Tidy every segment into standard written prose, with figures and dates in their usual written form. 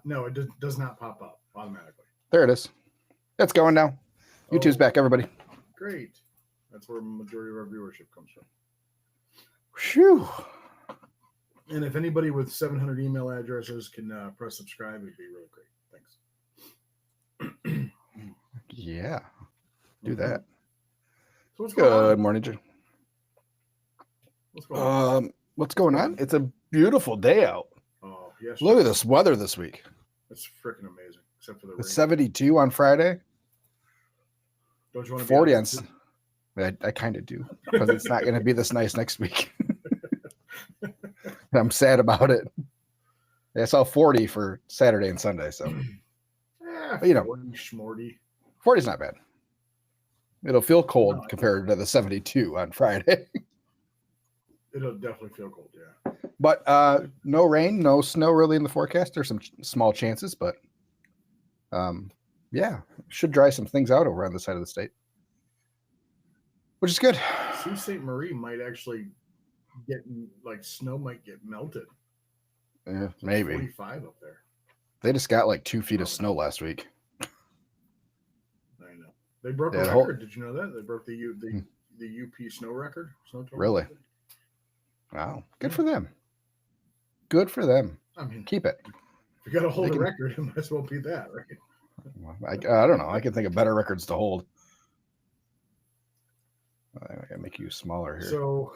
No, it does not pop up automatically. There it is. It's going now. YouTube's back, everybody. Great. That's where the majority of our viewership comes from. Whew. And if anybody with 700 email addresses can press subscribe, it'd be really great. Thanks. Yeah. Do that. So what's going on? Good morning, Jay. What's going on? What's going on? It's a beautiful day out. Oh, yes. Look at this weather this week. It's freaking amazing, except for the rain. It's 72 on Friday. Don't you want to 40 on... I kind of do, because it's not going to be this nice next week. I'm sad about it. I saw 40 for Saturday and Sunday, so but, 40's not bad. It'll feel cold compared to the 72 on Friday. It'll definitely feel cold, yeah. But no rain, no snow really in the forecast. There's some small chances, but yeah, should dry some things out over on the side of the state, which is good. Sault Ste. Marie might actually get, like, snow might get melted. Yeah, maybe. 45 up there. They just got like 2 feet of snow last week. I know. They broke a record. Did you know that? They broke the UP snow record. Really? Record. Wow. Good for them. Good for them. I mean, keep it. If you got to hold a record, it might as well be that, right? I don't know. I can think of better records to hold. I gotta make you smaller here. So,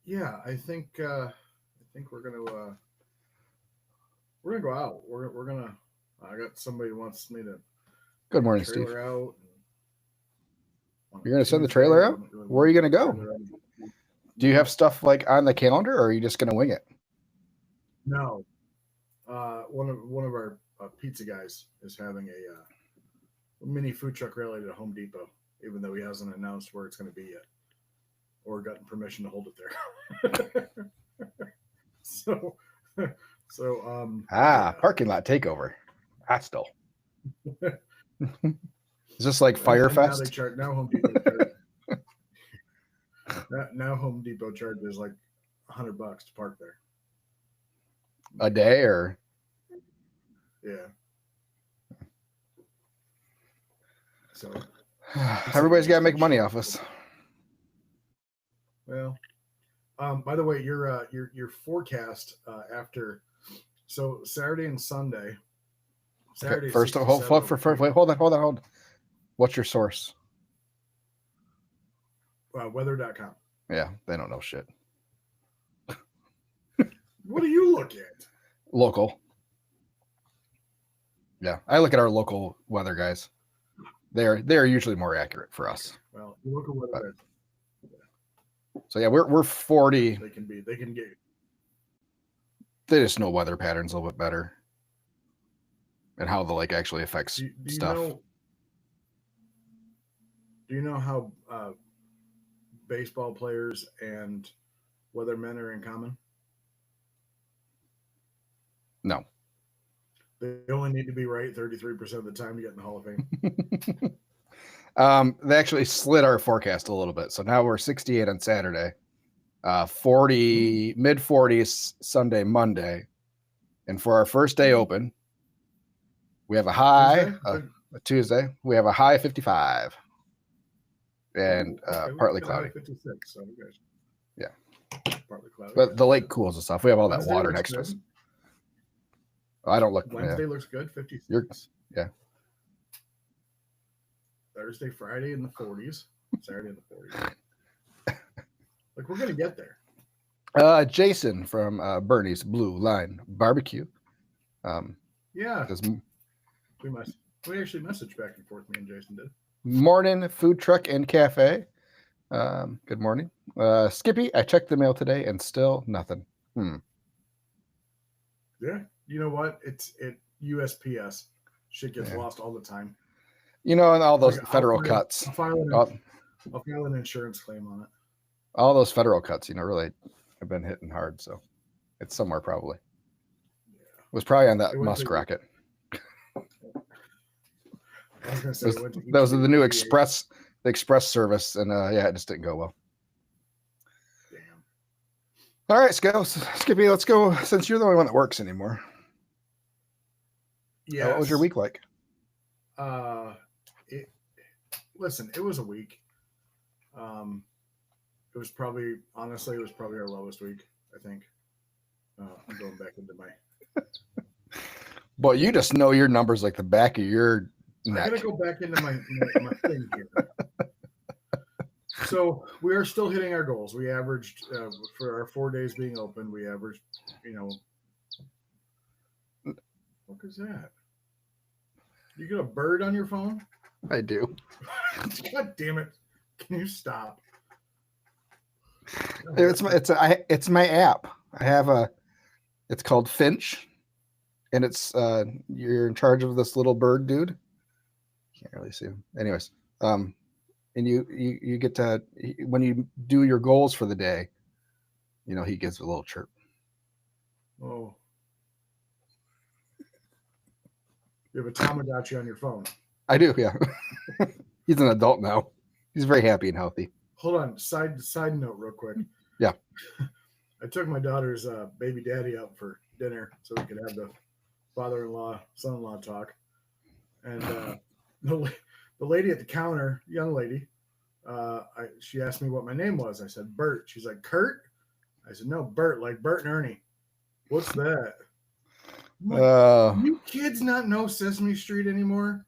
yeah, I think we're gonna go out. We're gonna. I got somebody who wants me to. Good morning, Steve. Out. You're gonna send the trailer out? Where are you gonna go? Do you have stuff like on the calendar, or are you just gonna wing it? No. One of our pizza guys is having a mini food truck rally at Home Depot, even though he hasn't announced where it's going to be yet, or gotten permission to hold it there. so, parking lot takeover. Hostile. Is this like Firefest? Now Home Depot charges like $100 to park there a day, or yeah. So everybody's got to make money off us. Well, by the way, your forecast after Saturday and Sunday. Saturday. Okay, first, hold on. What's your source? Weather.com. Yeah, they don't know shit. What do you look at? Local. Yeah, I look at our local weather guys. They're usually more accurate for us. Well, you look at weather. So yeah, we're 40. They can get. They just know weather patterns a little bit better, and how the lake actually affects stuff. Do you know how baseball players and weathermen are in common? No. They only need to be right 33% of the time to get in the Hall of Fame. They actually slid our forecast a little bit. So now we're 68 on Saturday, 40, mid 40s Sunday, Monday. And for our first day open, we have a high, Tuesday, we have a high 55 and partly cloudy. 56, so yeah. Partly cloudy. But the lake cools and stuff. We have all that water next to us. I don't look. Wednesday looks good, 56. Yeah. Thursday, Friday in the 40s. Saturday in the 40s. Like, we're going to get there. Jason from Bernie's Blue Line Barbecue. Yeah. We actually messaged back and forth, me and Jason did. Morning food truck and cafe. Good morning. Skippy, I checked the mail today and still nothing. Yeah. You know what? It's USPS. Shit gets lost all the time. You know, and all those federal cuts. I'll file an insurance claim on it. All those federal cuts, really have been hitting hard. So it's somewhere probably. Yeah. It was probably on that Musk rocket. I was going to say, those are the new express service, and it just didn't go well. Damn. All right, Skippy, let's go. Since you're the only one that works anymore, Yes. What was your week like? It, listen, it was a week. It was probably, honestly, it was probably our lowest week, I think. I'm going back into my. But you just know your numbers like the back of your neck. I got to go back into my thing here. So we are still hitting our goals. We averaged, for our 4 days being open, we averaged, what is that? You got a bird on your phone? I do. God damn it. Can you stop? It's my app. I have it's called Finch, and it's you're in charge of this little bird dude. Can't really see him. Anyways, and you get to, when you do your goals for the day, he gives a little chirp. Oh. You have a Tamagotchi on your phone. I do, yeah. He's an adult now. He's very happy and healthy. Hold on. Side note real quick. Yeah. I took my daughter's baby daddy out for dinner so we could have the father-in-law, son-in-law talk. And the lady at the counter, young lady, she asked me what my name was. I said, Bert. She's like, Kurt? I said, no, Bert, like Bert and Ernie. What's that? Like, you kids not know Sesame Street anymore?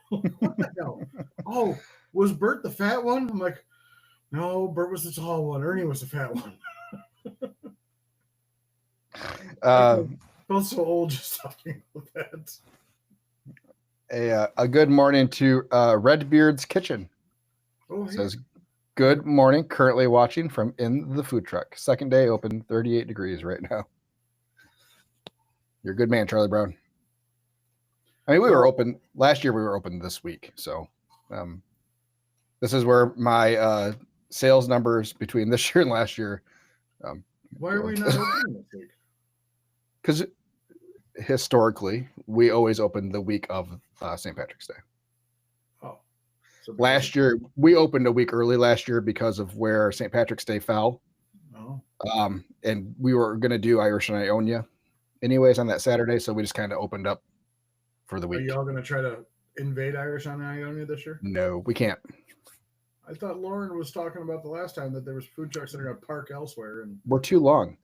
What the hell? Oh, was Bert the fat one? I'm like, no, Bert was the tall one. Ernie was the fat one. I felt so old just talking about that. A good morning to Redbeard's Kitchen. Oh, hey. Says, good morning. Currently watching from in the food truck. Second day open, 38 degrees right now. You're a good man, Charlie Brown. I mean, we were open last year. We were open this week. So this is where my sales numbers between this year and last year. Why are we not open this week? Because historically, we always open the week of St. Patrick's Day. Oh. So last year, we opened a week early last year because of where St. Patrick's Day fell. Oh. And we were going to do Irish and Ionia anyways on that Saturday. So we just kind of opened up for the week. Are y'all going to try to invade Irish and Ionia this year? No, we can't. I thought Lauren was talking about the last time that there was food trucks that are going to park elsewhere. And we're too long.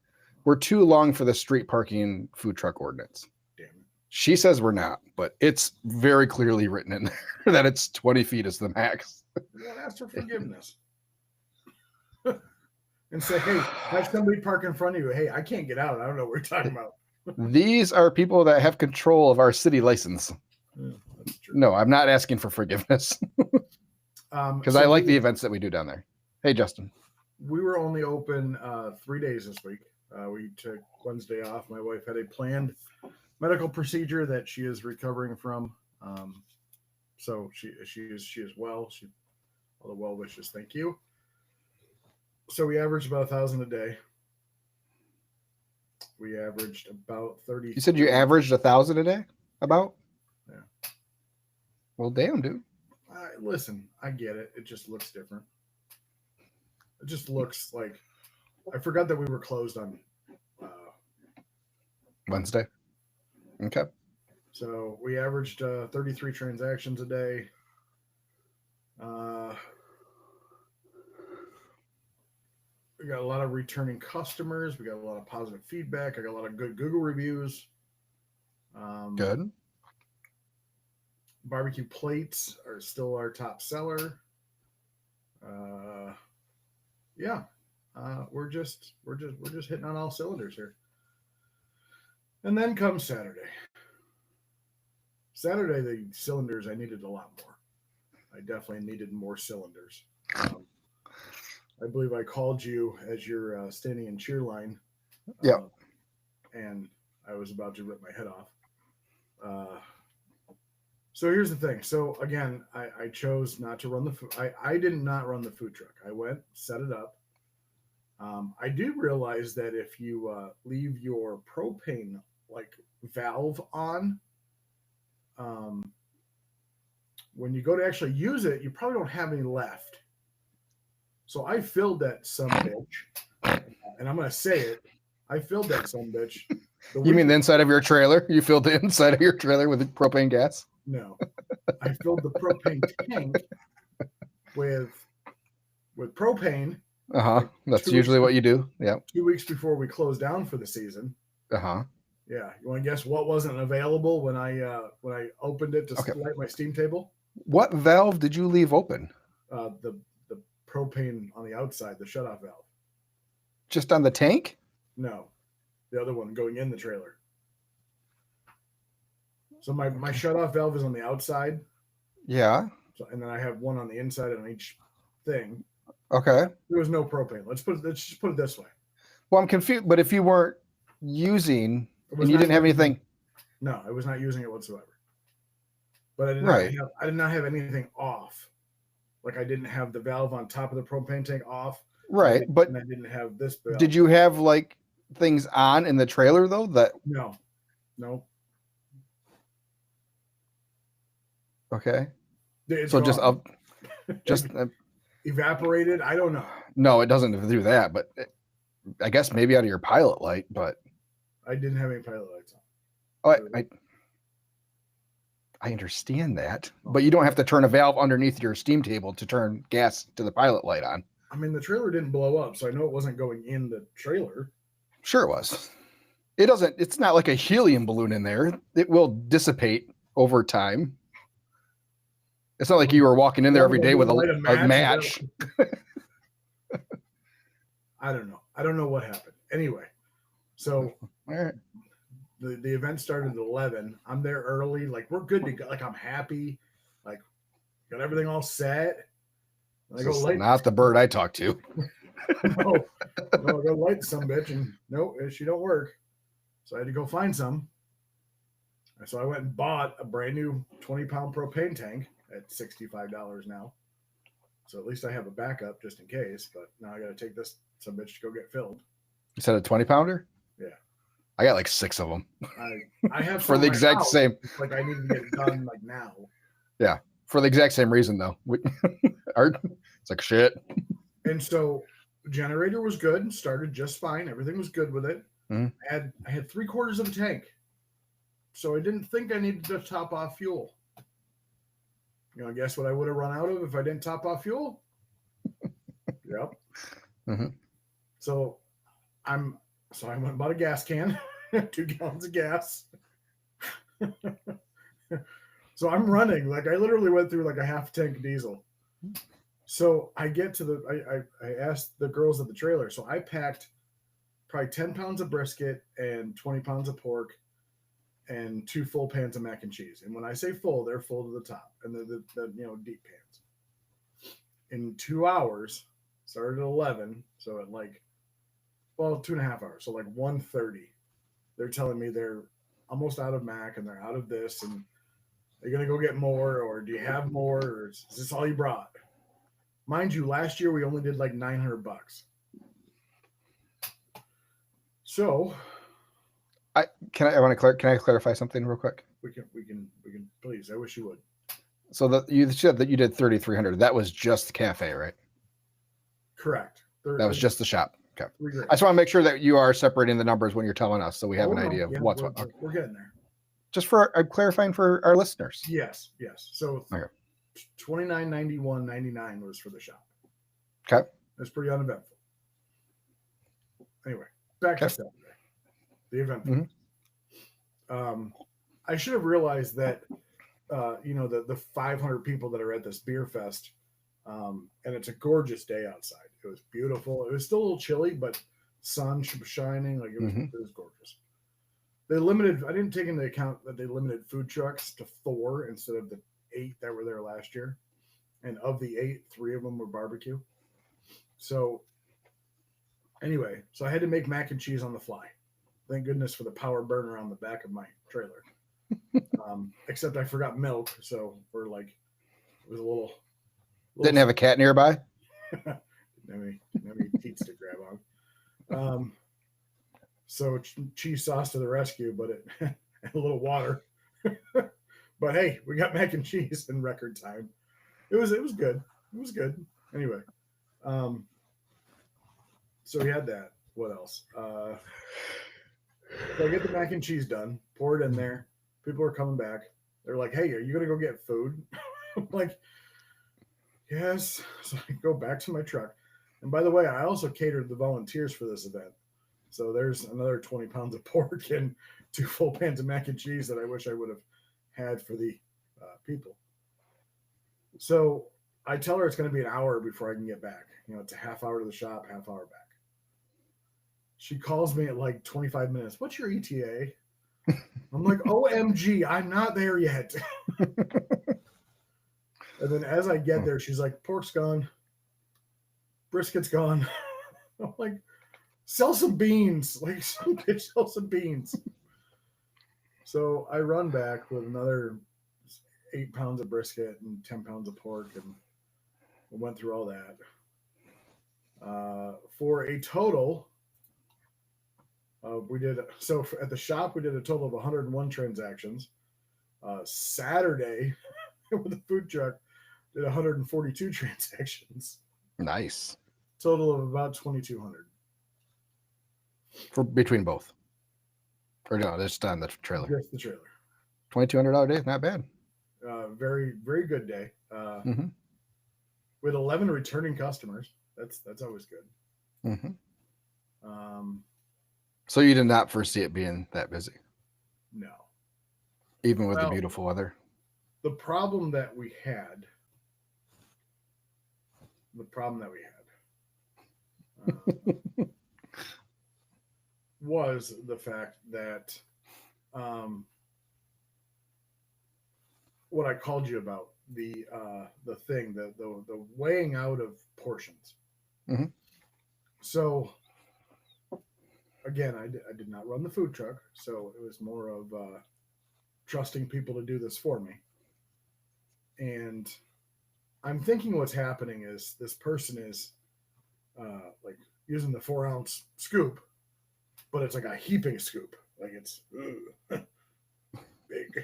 We're too long for the street parking food truck ordinance. Damn it. She says we're not, but it's very clearly written in there that it's 20 feet is the max. Well, ask for forgiveness. And say, hey, have somebody park in front of you. Hey, I can't get out. I don't know what you're talking about. These are people that have control of our city license. Yeah, that's true. No, I'm not asking for forgiveness. Because I like the events that we do down there. Hey, Justin. We were only open 3 days this week. We took Wednesday off. My wife had a planned medical procedure that she is recovering from. So she is well. All the well wishes. Thank you. So we averaged about 1,000 a day. We averaged about 30. You said you averaged 1,000 a day? About? Yeah. Well, damn, dude. Listen, I get it. It just looks different. It just looks like I forgot that we were closed on Wednesday. Okay. So we averaged 33 transactions a day. We got a lot of returning customers. We got a lot of positive feedback. I got a lot of good Google reviews. Good. Barbecue plates are still our top seller. We're just hitting on all cylinders here. And then comes Saturday. Saturday, the cylinders, I needed a lot more. I definitely needed more cylinders. I believe I called you as you're standing in cheer line. Yeah. And I was about to rip my head off. So here's the thing. So again, I chose not to run the food. I did not run the food truck. I went, set it up. I do realize that if you leave your propane valve on, when you go to actually use it, you probably don't have any left. So I filled that sumbitch, and I'm going to say it. I filled that sumbitch You mean the inside of your trailer? You filled the inside of your trailer with propane gas? No, I filled the propane tank with propane. Like that's usually what you do. Yeah. 2 weeks before we closed down for the season. Yeah. You want to guess what wasn't available when I opened it to light my steam table? What valve did you leave open? The propane on the outside, the shutoff valve. Just on the tank? No, the other one going in the trailer. So my shutoff valve is on the outside. Yeah. So, and then I have one on the inside on each thing. Okay. There was no propane. Let's just put it this way. Well, I'm confused. But if you weren't using, and you didn't have anything. No, I was not using it whatsoever. But I did not have anything off. Like I didn't have the valve on top of the propane tank off. Right, but I didn't have this valve. Did you have like things on in the trailer though? No. Okay. It's so gone. just evaporated. I don't know. No, it doesn't do that, but I guess maybe out of your pilot light, but I didn't have any pilot lights on. Oh, I understand that, but you don't have to turn a valve underneath your steam table to turn gas to the pilot light on. I mean, the trailer didn't blow up, so I know it wasn't going in the trailer. Sure it was. It's not like a helium balloon in there. It will dissipate over time. It's not like you were walking in there every day with a match. I don't know. I don't know what happened. Anyway, so all right. The event started at 11. I'm there early. Like, we're good to go. Like, I'm happy. Like, got everything all set. I go light. Not the bird I talked to. No, I go light some bitch, and no, she don't work. So I had to go find some. And so I went and bought a brand new 20-pound propane tank at $65 now. So at least I have a backup just in case. But now I got to take this some bitch to go get filled. You said a 20-pounder? Yeah. I got like 6 of them. I have for the exact same. Like I need to get it done like now. Yeah, for the exact same reason though. It's like shit. And so generator was good, started just fine. Everything was good with it. Mm-hmm. I had 3/4 of a tank, so I didn't think I needed to top off fuel. You know, guess what I would have run out of if I didn't top off fuel? Yep. Mm-hmm. So I went and bought a gas can, 2 gallons of gas. So I'm running. Like I literally went through like a half tank diesel. So I get to I asked the girls at the trailer. So I packed probably 10 pounds of brisket and 20 pounds of pork and 2 full pans of mac and cheese. And when I say full, they're full to the top, and the deep pans. In 2 hours, started at 11. So at 2.5 hours. So like 1:30, they're telling me they're almost out of mac and they're out of this, and they're gonna go get more, or do you have more, or is this all you brought? Mind you, last year we only did like $900. So, can I clarify something real quick? We can please. I wish you would. So you said that you did 3,300. That was just the cafe, right? Correct. That was just the shop. Okay. I just want to make sure that you are separating the numbers when you're telling us, so we have an idea of what's what. Okay. We're getting there. Just for clarifying for our listeners. Yes. So okay. $29.91.99 was for the shop. Okay. That's pretty uneventful. Anyway, back to Saturday. The event. Mm-hmm. I should have realized that the 500 people that are at this beer fest, and it's a gorgeous day outside. It was beautiful. It was still a little chilly, but sun was shining. Like it was gorgeous. I didn't take into account that they limited food trucks to 4 instead of the 8 that were there last year. And of the 8, 3 of them were barbecue. So anyway, I had to make mac and cheese on the fly. Thank goodness for the power burner on the back of my trailer. Except I forgot milk, so we're like, it was a little didn't have a cat nearby. Didn't have any teats to grab on. So cheese sauce to the rescue, but it a little water. But hey, we got mac and cheese in record time. It was good. It was good. Anyway, so we had that. What else? So I get the mac and cheese done, pour it in there. People are coming back. They're like, "Hey, are you gonna go get food?" I'm like, "Yes." So I go back to my truck. And by the way, I also catered the volunteers for this event. So there's another 20 pounds of pork and 2 full pans of mac and cheese that I wish I would have had for the people. So I tell her it's going to be an hour before I can get back. It's a half hour to the shop, half hour back. She calls me at like 25 minutes. What's your ETA? I'm like, OMG, I'm not there yet. And then as I get there, she's like, pork's gone, brisket's gone. I'm like, sell some beans. Like, some bitch, sell some beans. So I run back with another 8 pounds of brisket and 10 pounds of pork, and we went through all that. For a total, we did so at the shop. We did a total of 101 transactions. Saturday, with the food truck, did 142 transactions. Nice. Total of about 2,200 for between both. Or no, just on the trailer. Just the trailer. $2,200 day, not bad. Very, very good day. With 11 returning customers. That's always good. So you did not foresee it being that busy? No. Even with the beautiful weather? The problem that we had was the fact that what I called you about, the thing, the weighing out of portions. So again, I did not run the food truck, so it was more of trusting people to do this for me. And I'm thinking what's happening is this person is like using the 4-ounce scoop, but it's like a heaping scoop. Like it's big.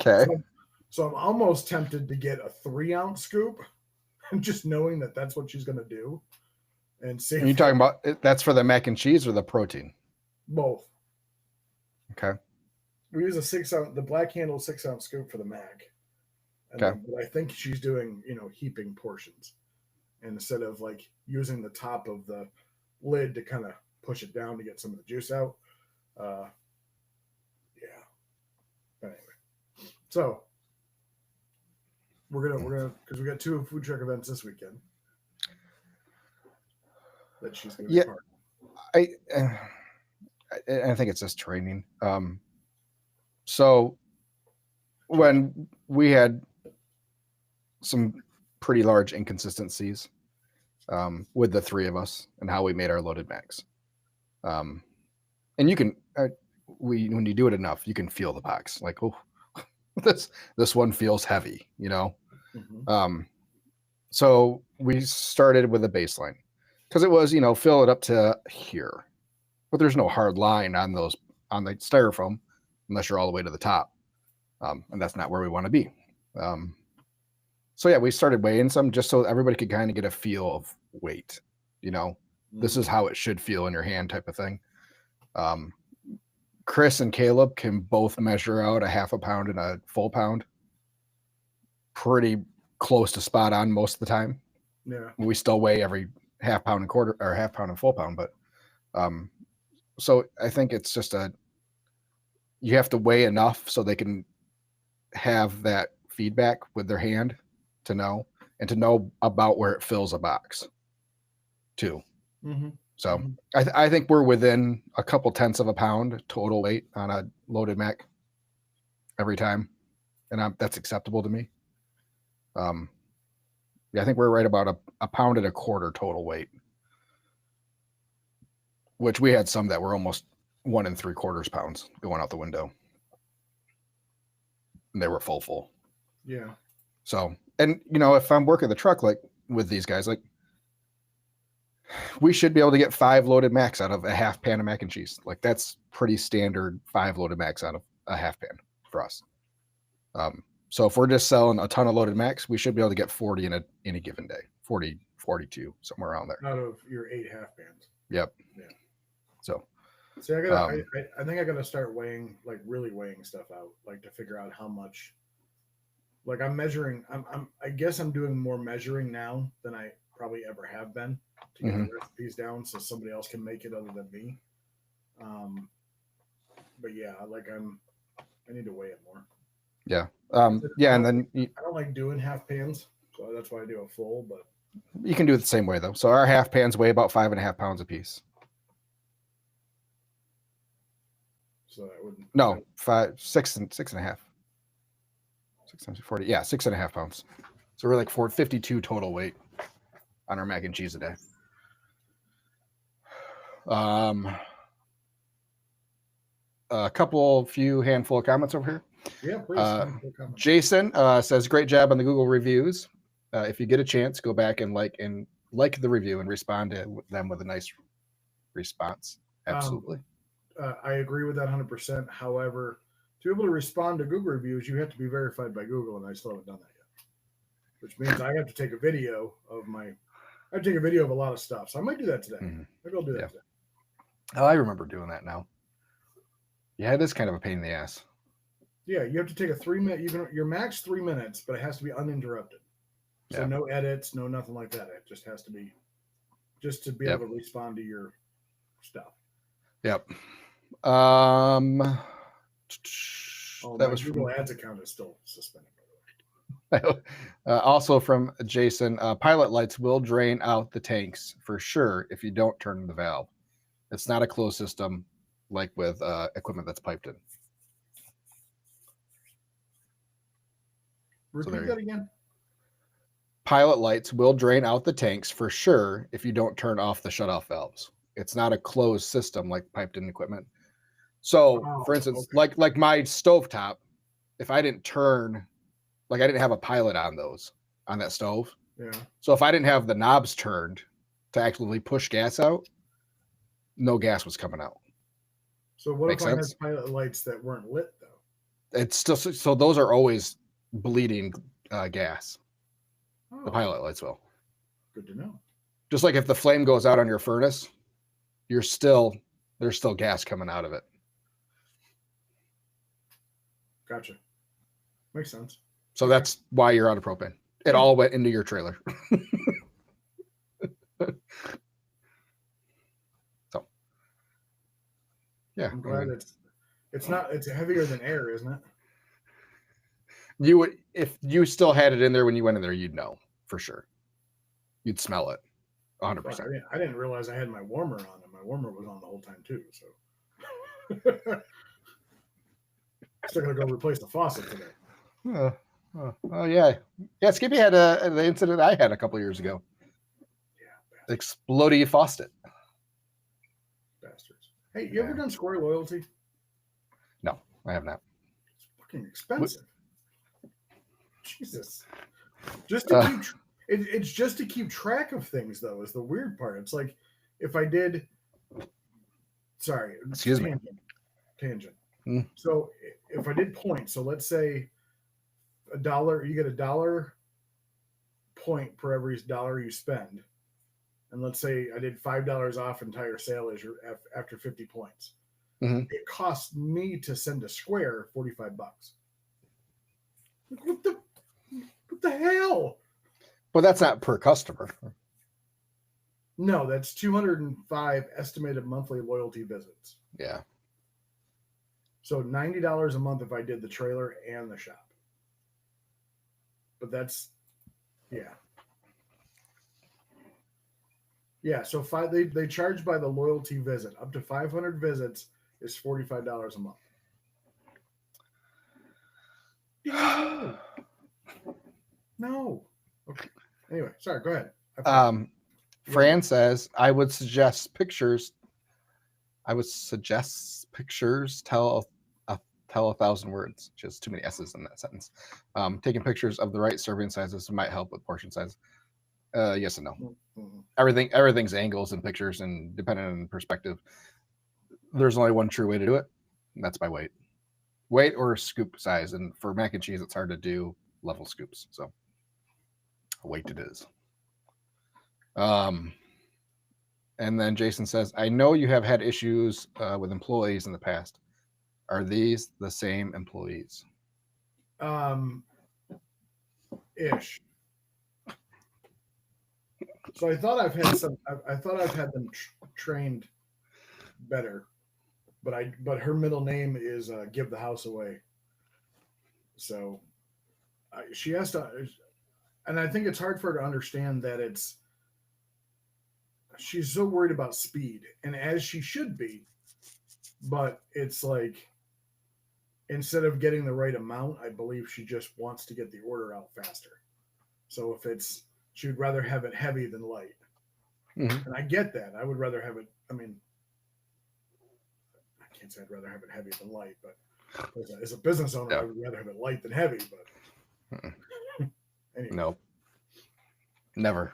Okay. So I'm almost tempted to get a 3-ounce scoop, just knowing that that's what she's going to do. And see. Are you talking about that's for the mac and cheese or the protein? Both. Okay. We use a 6-ounce, the black handle 6-ounce scoop for the mac. And okay. But I think she's doing, heaping portions, and instead of like using the top of the lid to kind of push it down to get some of the juice out. Yeah. But anyway, so we're gonna because we got 2 food truck events this weekend that she's gonna be part of. I think it's just training. So when we had some pretty large inconsistencies with the 3 of us and how we made our loaded max, and you can when you do it enough, you can feel the box. Like, oh, this one feels heavy, So we started with a baseline because it was fill it up to here, but there's no hard line on the styrofoam unless you're all the way to the top, and that's not where we want to be. So yeah, we started weighing some just so everybody could kind of get a feel of weight. This is how it should feel in your hand, type of thing. Chris and Caleb can both measure out a half a pound and a full pound pretty close to spot on most of the time. Yeah, we still weigh every half pound and quarter, or half pound and full pound, but so I think it's just you have to weigh enough so they can have that feedback with their hand to know, and to know about where it fills a box too. So I think we're within a couple tenths of a pound total weight on a loaded mac every time, and that's acceptable to me. Yeah, I think we're right about a pound and a quarter total weight, which we had some that were almost 1 3/4 pounds going out the window, and they were full. Yeah. So, and if I'm working the truck like with these guys, like we should be able to get 5 loaded macs out of a half pan of mac and cheese. Like that's pretty standard, 5 loaded macs out of a half pan for us. So if we're just selling a ton of loaded macs, we should be able to get 40 in any given day, 40, 42, somewhere around there. Out of your 8 half pans. Yep. Yeah. So, See, I think I gotta start weighing, like really weighing stuff out, like to figure out how much. Like I'm measuring. I guess I'm doing more measuring now than I probably ever have been to get the Mhm. recipes down, so somebody else can make it other than me. Um, but yeah, like I need to weigh it more. Yeah. I Yeah, and don't then I don't like doing half pans, so that's why I do a full. But you can do it the same way though. So our half pans weigh about 5.5 pounds a piece. so that wouldn't. No, 6.5. 6 times 40. Yeah, 6.5 pounds. So we're like 452 total weight on our mac and cheese a day. A few handful of comments over here. Yeah, please. Jason says, "Great job on the Google reviews. If you get a chance, go back and like the review and respond to them with a nice response." Absolutely. I agree with that 100%. However, to be able to respond to Google reviews, you have to be verified by Google, and I still haven't done that yet. Which means I have to take a video of a lot of stuff. So I might do that today. Maybe I'll do that today. Oh, I remember doing that now. Yeah, it is kind of a pain in the ass. Yeah, you have to take a 3-minute. Your max 3 minutes, but it has to be uninterrupted. So no edits, no nothing like that. It just has to be, just to be able to respond to your stuff. Yep. Oh, that was Google Ads account is still suspended. Also from Jason, pilot lights will drain out the tanks for sure if you don't turn the valve. It's not a closed system like with equipment that's piped in. Repeat that again. Pilot lights will drain out the tanks for sure if you don't turn off the shutoff valves. It's not a closed system like piped in equipment. So, for instance, like my stovetop, if I didn't turn, like I didn't have a pilot on that stove. Yeah. So if I didn't have the knobs turned to actually push gas out, no gas was coming out. So what if I had pilot lights that weren't lit though? It's still, so those are always bleeding gas. The pilot lights will. Good to know. Just like if the flame goes out on your furnace, there's still gas coming out of it. Gotcha. Makes sense. So that's why you're out of propane. It all went into your trailer. So, yeah. I'm glad it's heavier than air, isn't it? You would, if you still had it in there when you went in there, you'd know for sure. You'd smell it 100%. I didn't realize I had my warmer on, and my warmer was on the whole time too. So still gonna go replace the faucet today. Oh yeah. Skippy had the incident I had a couple years ago. Yeah, exploding faucet. Bastards. Hey, you ever done Square Loyalty? No, I have not. It's fucking expensive. Jesus. Just to keep it's just to keep track of things though is the weird part. It's like if I did tangent. So if I did points, so let's say $1, you get $1 point per every dollar you spend. And let's say I did $5 off entire sale after 50 points. Mm-hmm. It costs me to send a Square $45. What the hell? Well, that's not per customer. No, that's 205 estimated monthly loyalty visits. Yeah. So $90 a month if I did the trailer and the shop. But that's, yeah. Yeah, so they charge by the loyalty visit. Up to 500 visits is $45 a month. No. Okay. Anyway, sorry, go ahead. Fran says, I would suggest pictures tell 1,000 words. Just too many S's in that sentence. Taking pictures of the right serving sizes might help with portion size. Yes and no. Mm-hmm. Everything's angles and pictures, and depending on perspective, there's only one true way to do it, and that's by weight or scoop size. And for mac and cheese, it's hard to do level scoops, so weight it is. And then Jason says, I know you have had issues with employees in the past. Are these the same employees? Ish. So I thought I've had some. I thought I've had them trained better, but her middle name is Give the House Away. So she has to, and I think it's hard for her to understand that she's so worried about speed, and as she should be, but it's like instead of getting the right amount, I believe she just wants to get the order out faster. So if she would rather have it heavy than light. Mm-hmm. And I get that. I would rather have it. I mean, I can't say I'd rather have it heavy than light, but as a business owner, I would rather have it light than heavy. But anyway, no, never.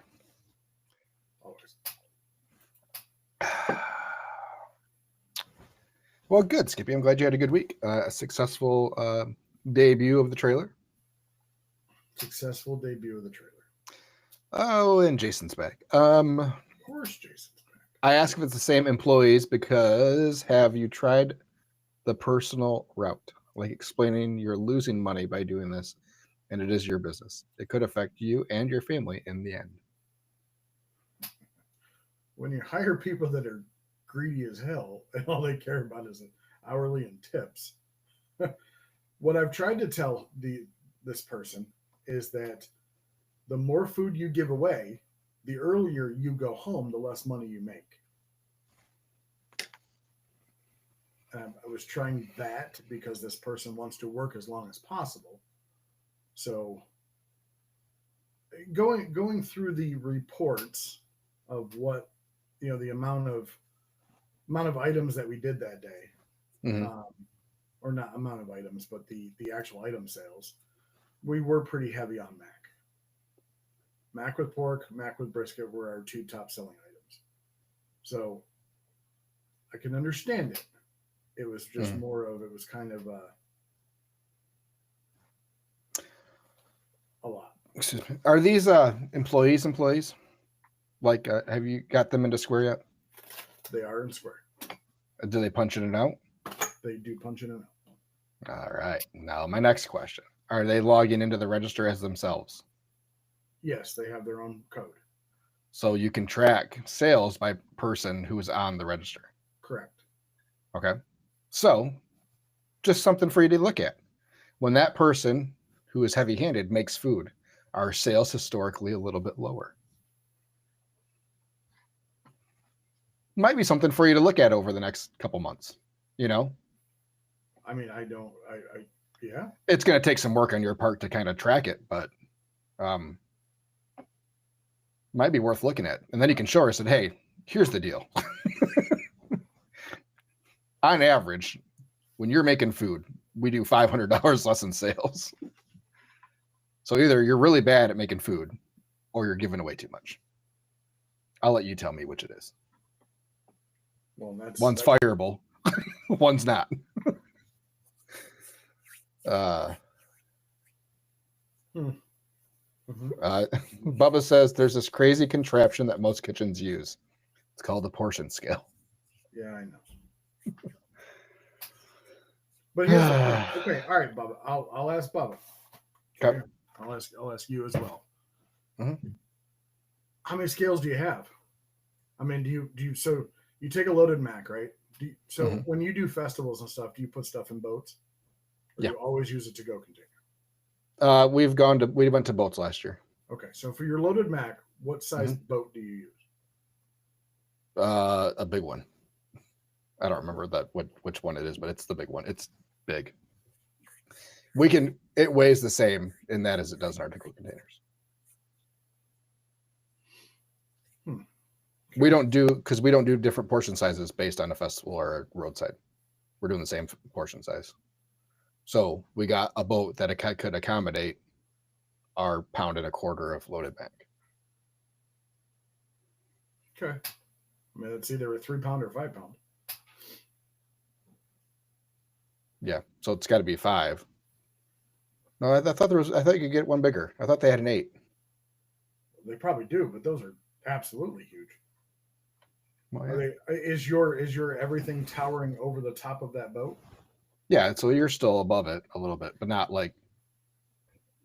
Always. Well, good, Skippy. I'm glad you had a good week. A successful debut of the trailer. Successful debut of the trailer. Oh, and Jason's back. Of course, Jason's back. I ask if it's the same employees because have you tried the personal route, like explaining you're losing money by doing this, and it is your business. It could affect you and your family in the end. When you hire people that are greedy as hell and all they care about is hourly and tips, what I've tried to tell this person is that the more food you give away, the earlier you go home, the less money you make. I was trying that because this person wants to work as long as possible. So going through the reports of what the amount of items that we did that day, Mm-hmm. or not amount of items, but the actual item sales, we were pretty heavy on mac. Mac with pork, mac with brisket were our two top selling items. So I can understand it. It was just more of, it was kind of a lot. Excuse me. Are these employees? Like, have you got them into Square yet? They are in Square. Do they punch in and out? They do punch in and out. All right. Now, my next question. Are they logging into the register as themselves? Yes, they have their own code. So you can track sales by person who is on the register. Correct. Okay. So just something for you to look at. When that person who is heavy-handed makes food, are sales historically a little bit lower? Might be something for you to look at over the next couple months. I mean, yeah. It's going to take some work on your part to kind of track it, but might be worth looking at. And then you can show her, said, hey, here's the deal. On average, when you're making food, we do $500 less in sales. So either you're really bad at making food or you're giving away too much. I'll let you tell me which it is. Well, one's fireable, one's not. Bubba says there's this crazy contraption that most kitchens use. It's called the portion scale. Yeah, I know. But here's the thing. Okay, all right, Bubba. I'll ask Bubba. Okay. I'll ask you as well. Mm-hmm. How many scales do you have? I mean, do you so you take a loaded Mac, right? When you do festivals and stuff, do you put stuff in boats? Or do you always use a to-go container? We went to boats last year. Okay, so for your loaded Mac, what size boat do you use? A big one. I don't remember which one it is, but it's the big one. It's big. It weighs the same in that as it does in our to-go containers. We don't do different portion sizes based on a festival or a roadside. We're doing the same portion size. So we got a boat that could accommodate our 1.25 pounds of loaded Mac. Okay. I mean, it's either a 3 pound or 5 pound. Yeah. So it's got to be 5. No, I thought you could get one bigger. I thought they had an 8. They probably do, but those are absolutely huge. Well, Are yeah. they? Is your everything towering over the top of that boat? Yeah, so you're still above it a little bit, but not like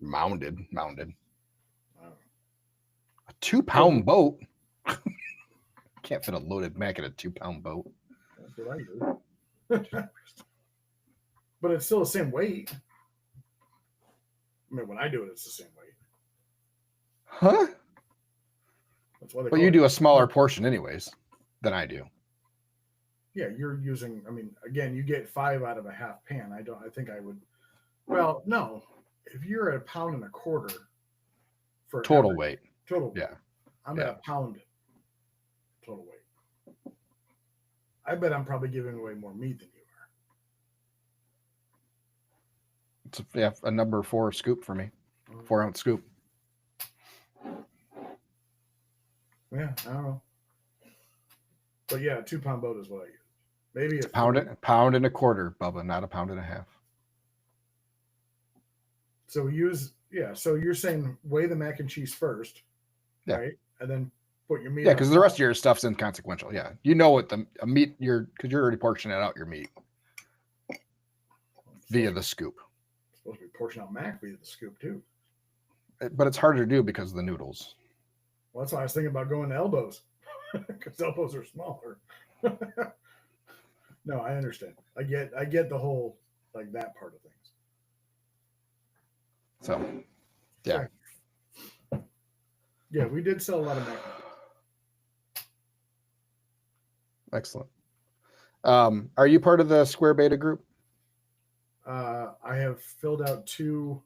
mounded. Wow. A 2-pound boat. Can't fit a loaded Mac in a 2-pound boat. That's what I do. But it's still the same weight. I mean, when I do it, it's the same weight. Huh? That's why they But call you it. do a smaller portion anyways than I do. Yeah, you're using. I mean, again, you get 5 out of a half pan. I don't. I think I would. Well, no. If you're at 1.25 pounds for Total every weight. total weight, Yeah. I'm Yeah. at 1 pound total weight. I bet I'm probably giving away more meat than you It's a number 4 scoop for me. are. 4-ounce scoop. Yeah, I don't know. But yeah, 2 pound boat is what I use. Maybe a Pound and a quarter, Bubba, not a pound and a half. So So you're saying weigh the mac and cheese first, Yeah. right? And then put your meat. Yeah, because the rest of your stuff's inconsequential. Yeah, you know what the meat because you're already portioning out your meat via the scoop. Supposed to be portion out mac via the scoop too. But it's harder to do because of the noodles. Well, that's why I was thinking about going to elbows because elbows are smaller. No, I understand. I get the whole like that part of things. So, yeah. Yeah, we did sell a lot of mac. Excellent. Are you part of the Square Beta group? I have filled out 2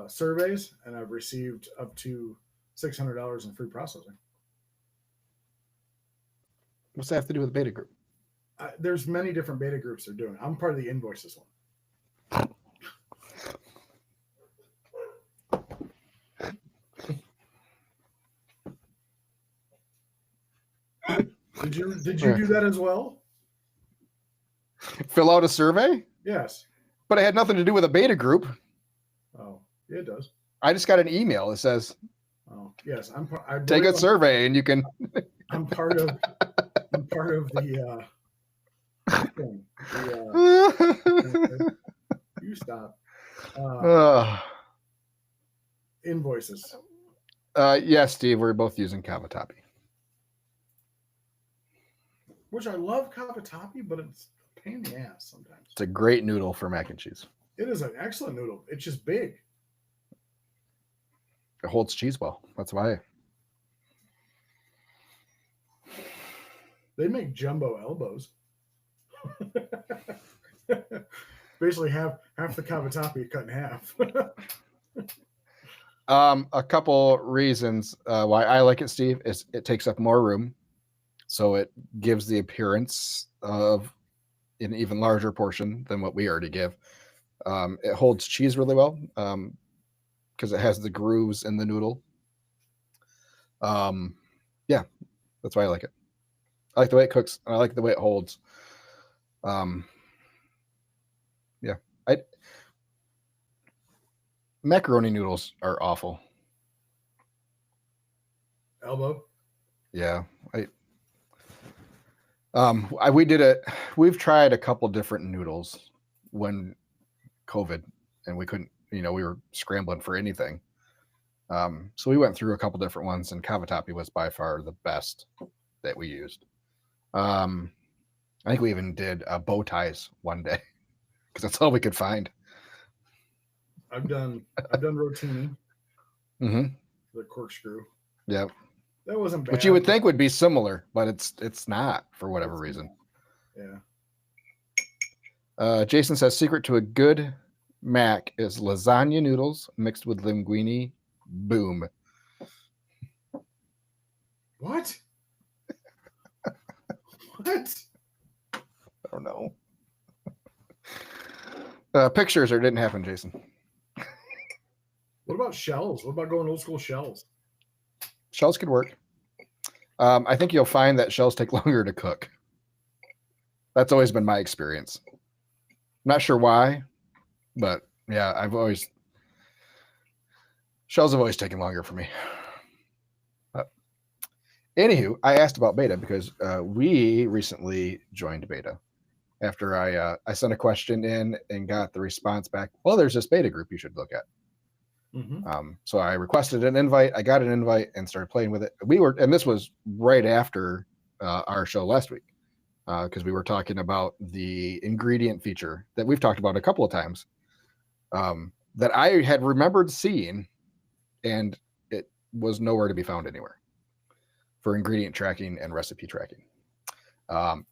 surveys, and I've received up to $600 in free processing. What's that have to do with the beta group? There's many different beta groups they're doing. I'm part of the invoices one. Did you do that as well? Fill out a survey? Yes. But it had nothing to do with a beta group. Oh, yeah, it does. I just got an email that says, "Oh, yes, take a survey and you can." I'm part of the thing. You stop. Invoices. Yes, Steve, we're both using cavatappi. Which I love cavatappi, but it's a pain in the ass sometimes. It's a great noodle for mac and cheese. It is an excellent noodle. It's just big. It holds cheese well. That's why. They make jumbo elbows. Basically, half the cavatappi cut in half. A couple reasons why I like it, Steve, is it takes up more room, so it gives the appearance of an even larger portion than what we already give. It holds cheese really well because it has the grooves in the noodle. Yeah, that's why I like it. I like the way it cooks. I like the way it holds. Yeah, macaroni noodles are awful. Elbow. Yeah, we did it. We've tried a couple different noodles when COVID, and we couldn't. We were scrambling for anything. So we went through a couple different ones, and cavatappi was by far the best that we used. I think we even did bow ties one day because that's all we could find. I've done rotini. Mm-hmm. The corkscrew. Yep. That wasn't bad. Which you would think would be similar, but it's not for whatever reason. Yeah. Jason says secret to a good mac is lasagna noodles mixed with linguine. Boom. What? What? I don't know. Pictures or didn't happen, Jason. What about shells? What about going old school shells? Shells could work. I think you'll find that shells take longer to cook. That's always been my experience. I'm not sure why, but yeah, shells have always taken longer for me. Anywho, I asked about beta because we recently joined beta. After I sent a question in and got the response back, well, there's this beta group you should look at. So I requested an invite. I got an invite and started playing with it. And this was right after our show last week, because we were talking about the ingredient feature that we've talked about a couple of times, that I had remembered seeing, and it was nowhere to be found anywhere for ingredient tracking and recipe tracking.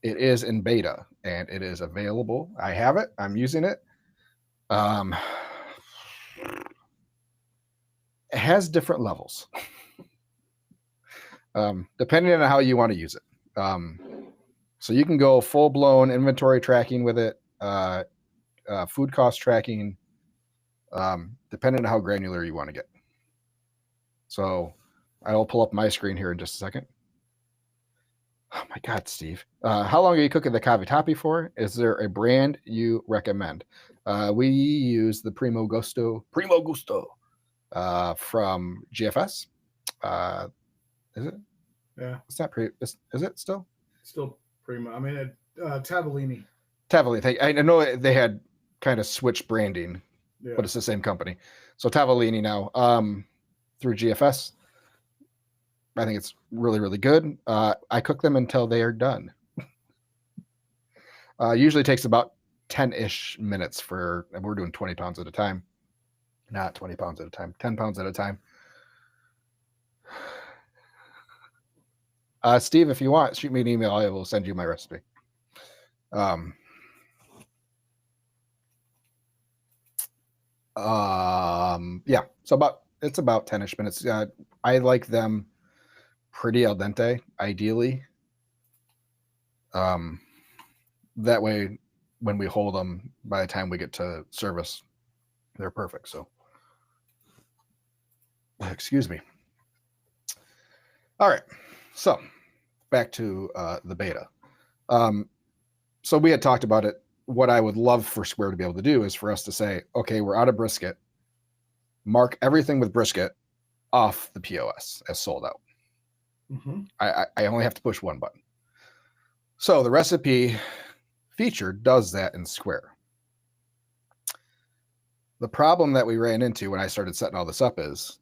It is in beta and it is available. I have it. I'm using it. It has different levels, depending on how you want to use it. So you can go full-blown inventory tracking with it, food cost tracking, depending on how granular you want to get. So I'll pull up my screen here in just a second. Oh my God, Steve. How long are you cooking the cavatappi for? Is there a brand you recommend? We use the Primo Gusto from GFS. Is it? Yeah. It's not is it still? Still Primo. I mean, Tavellini. Tavellini. I know they had kind of switched branding, but it's the same company. So Tavellini now through GFS. I think it's really, really good. I cook them until they are done. Usually takes about 10-ish minutes we're doing 20 pounds at a time. Not 20 pounds at a time, 10 pounds at a time. Steve, if you want, shoot me an email. I will send you my recipe. Yeah, so it's about 10-ish minutes. I like them pretty al dente, ideally. That way, when we hold them, by the time we get to service, they're perfect. So, excuse me. All right, so back to the beta. So we had talked about it. What I would love for Square to be able to do is for us to say, okay, we're out of brisket. Mark everything with brisket off the POS as sold out. I only have to push one button. So the recipe feature does that in Square. The problem that we ran into when I started setting all this up is,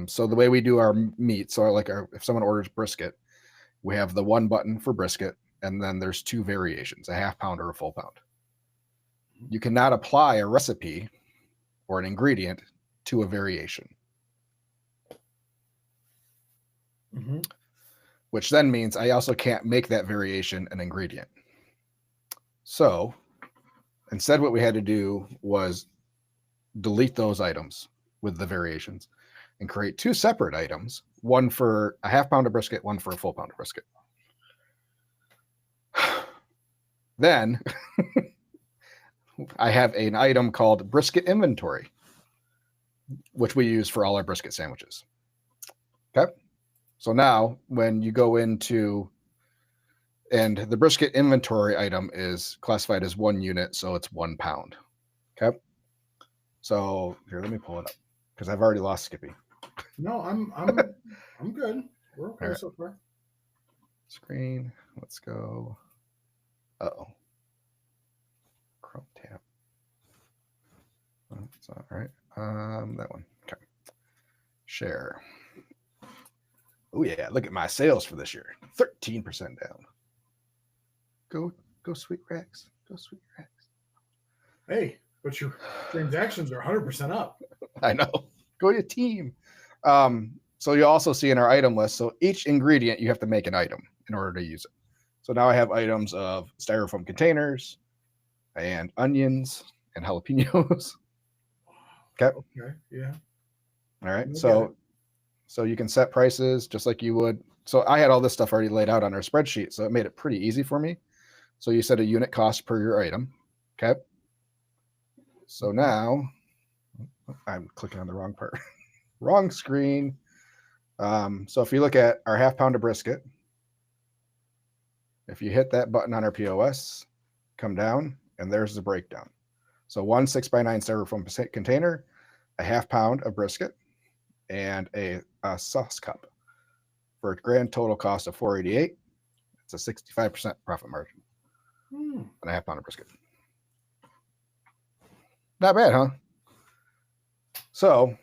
so the way we do our meat, so like if someone orders brisket, we have the one button for brisket, and then there's two variations, a half pound or a full pound. You cannot apply a recipe or an ingredient to a variation. Which then means I also can't make that variation an ingredient. So instead, what we had to do was delete those items with the variations and create two separate items, one for a half pound of brisket, one for a full pound of brisket. Then I have an item called brisket inventory, which we use for all our brisket sandwiches. Okay. So now when you go into, and the brisket inventory item is classified as 1 unit, so it's 1 pound. Okay. So here, let me pull it up because I've already lost Skippy. No, I'm good. We're okay right. So far. Screen. Let's go. Uh-oh. Chrome tab. Oh, that's not right. That one. Okay. Share. Oh yeah, look at my sales for this year. 13% down. Go Sweet Rex. Go Sweet Rex. Hey, but your transactions are 100% up. I know. Go to team. So you also see in our item list, so each ingredient you have to make an item in order to use it. So now I have items of styrofoam containers and onions and jalapenos. Okay. Okay. Yeah. All right. So you can set prices just like you would. So I had all this stuff already laid out on our spreadsheet, so it made it pretty easy for me. So you set a unit cost per your item. Okay. So now I'm clicking on the wrong part. Wrong screen. So if you look at our half pound of brisket, if you hit that button on our POS, come down, and there's the breakdown. So 1 6x9 styrofoam container, a half pound of brisket, and a sauce cup for a grand total cost of $488. It's a 65% profit margin and a half pound of brisket. Not bad, huh? So,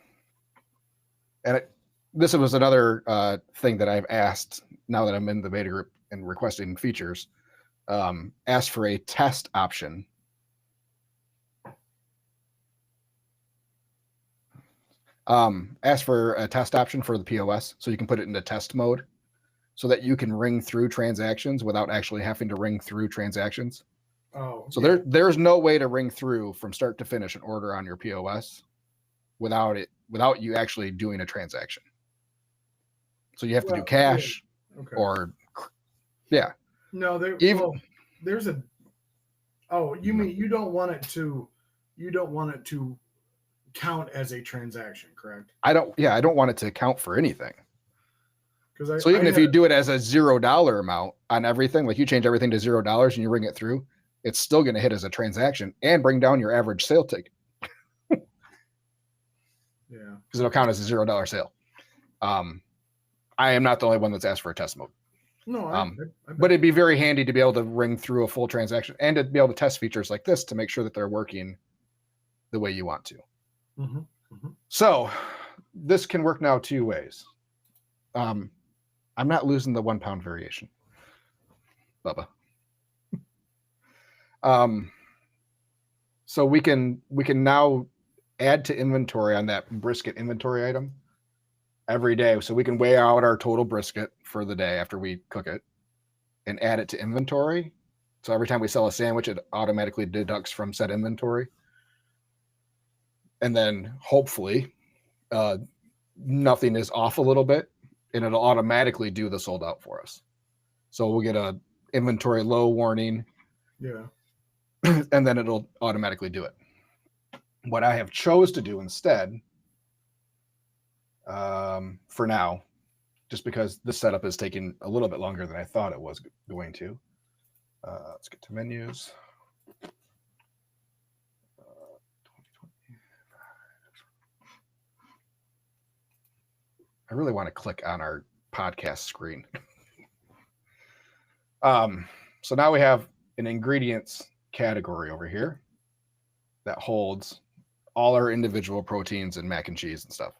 this was another thing that I've asked now that I'm in the beta group and requesting features. Asked for a test option. Ask for a test option for the POS, so you can put it into test mode, so that you can ring through transactions without actually having to ring through transactions. Oh, so there's no way to ring through from start to finish an order on your POS without you actually doing a transaction. So you have to do cash or No, there's a. Oh, you mean you don't want it to count as a transaction, correct? I don't want it to count for anything. Because even if you do it as a $0 amount on everything, like you change everything to $0 and you ring it through, it's still going to hit as a transaction and bring down your average sale ticket. Yeah, because it'll count as a $0 sale. I am not the only one that's asked for a test mode. No, but it'd be very handy to be able to ring through a full transaction and to be able to test features like this to make sure that they're working the way you want to. Mm-hmm. Mm-hmm. So this can work now two ways. I'm not losing the 1 pound variation, Bubba. So we can now add to inventory on that brisket inventory item every day. So we can weigh out our total brisket for the day after we cook it and add it to inventory. So every time we sell a sandwich, it automatically deducts from said inventory. And then hopefully nothing is off a little bit and it'll automatically do the sold out for us. So we'll get a inventory low warning. Yeah. And then it'll automatically do it. What I have chose to do instead, for now, just because this setup is taking a little bit longer than I thought it was going to. Let's get to menus. 2020. I really want to click on our podcast screen. So now we have an ingredients category over here that holds all our individual proteins and mac and cheese and stuff.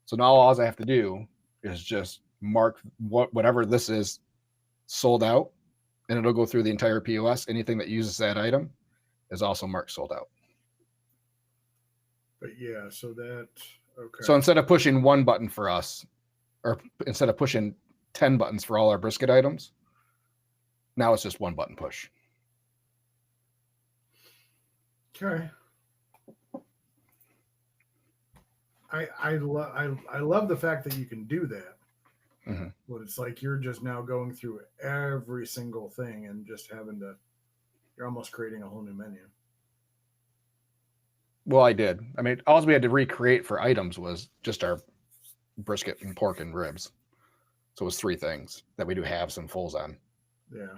So now all I have to do is just mark whatever this is sold out, and it'll go through the entire POS. Anything that uses that item is also marked sold out. But yeah, so that, okay. So instead of pushing one button for us, or instead of pushing 10 buttons for all our brisket items, now it's just one button push. Okay. I love the fact that you can do that. Mm-hmm. But it's like you're just now going through every single thing and just you're almost creating a whole new menu. Well, I did. I mean, all we had to recreate for items was just our brisket and pork and ribs. So it was 3 things that we do halves and fulls on. Yeah.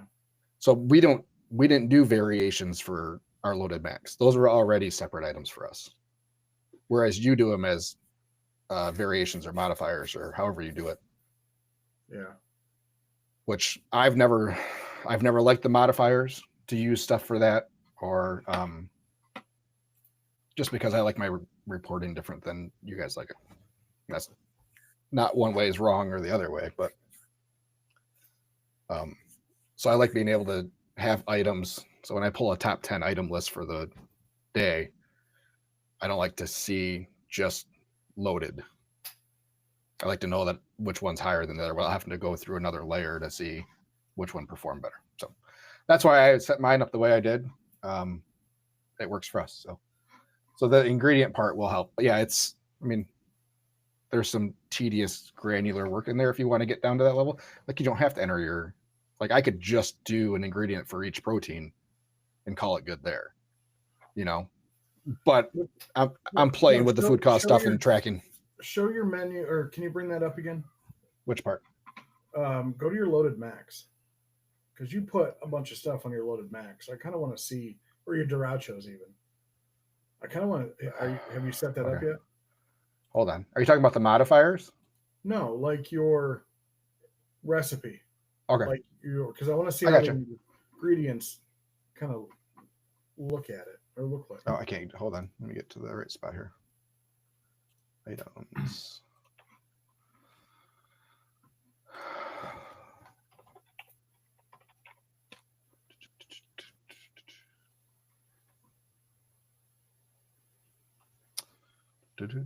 So we didn't do variations for our loaded macs. Those were already separate items for us. Whereas you do them as variations or modifiers or however you do it. Yeah. Which I've never liked the modifiers to use stuff for that, or just because I like my reporting different than you guys like it. That's not one way is wrong or the other way, but so I like being able to have items. So when I pull a top 10 item list for the day, I don't like to see just loaded. I like to know that which one's higher than the other without having to go through another layer to see which one performed better. So that's why I set mine up the way I did. It works for us. So the ingredient part will help. But yeah, there's some tedious granular work in there if you want to get down to that level. Like you don't have to enter I could just do an ingredient for each protein and call it good there, but I'm playing with the food cost stuff and tracking. Show your menu, or can you bring that up again? Which part? Go to your loaded max, because you put a bunch of stuff on your loaded max. I kind of want to see, or your Durachos even. I kind of want to. Have you set that up yet? Hold on. Are you talking about the modifiers? No, like your recipe. Okay. Like because I want to see I how gotcha. the ingredients kind of look at it or look like. Oh, I can't. Hold on. Let me get to the right spot here. Items. Okay,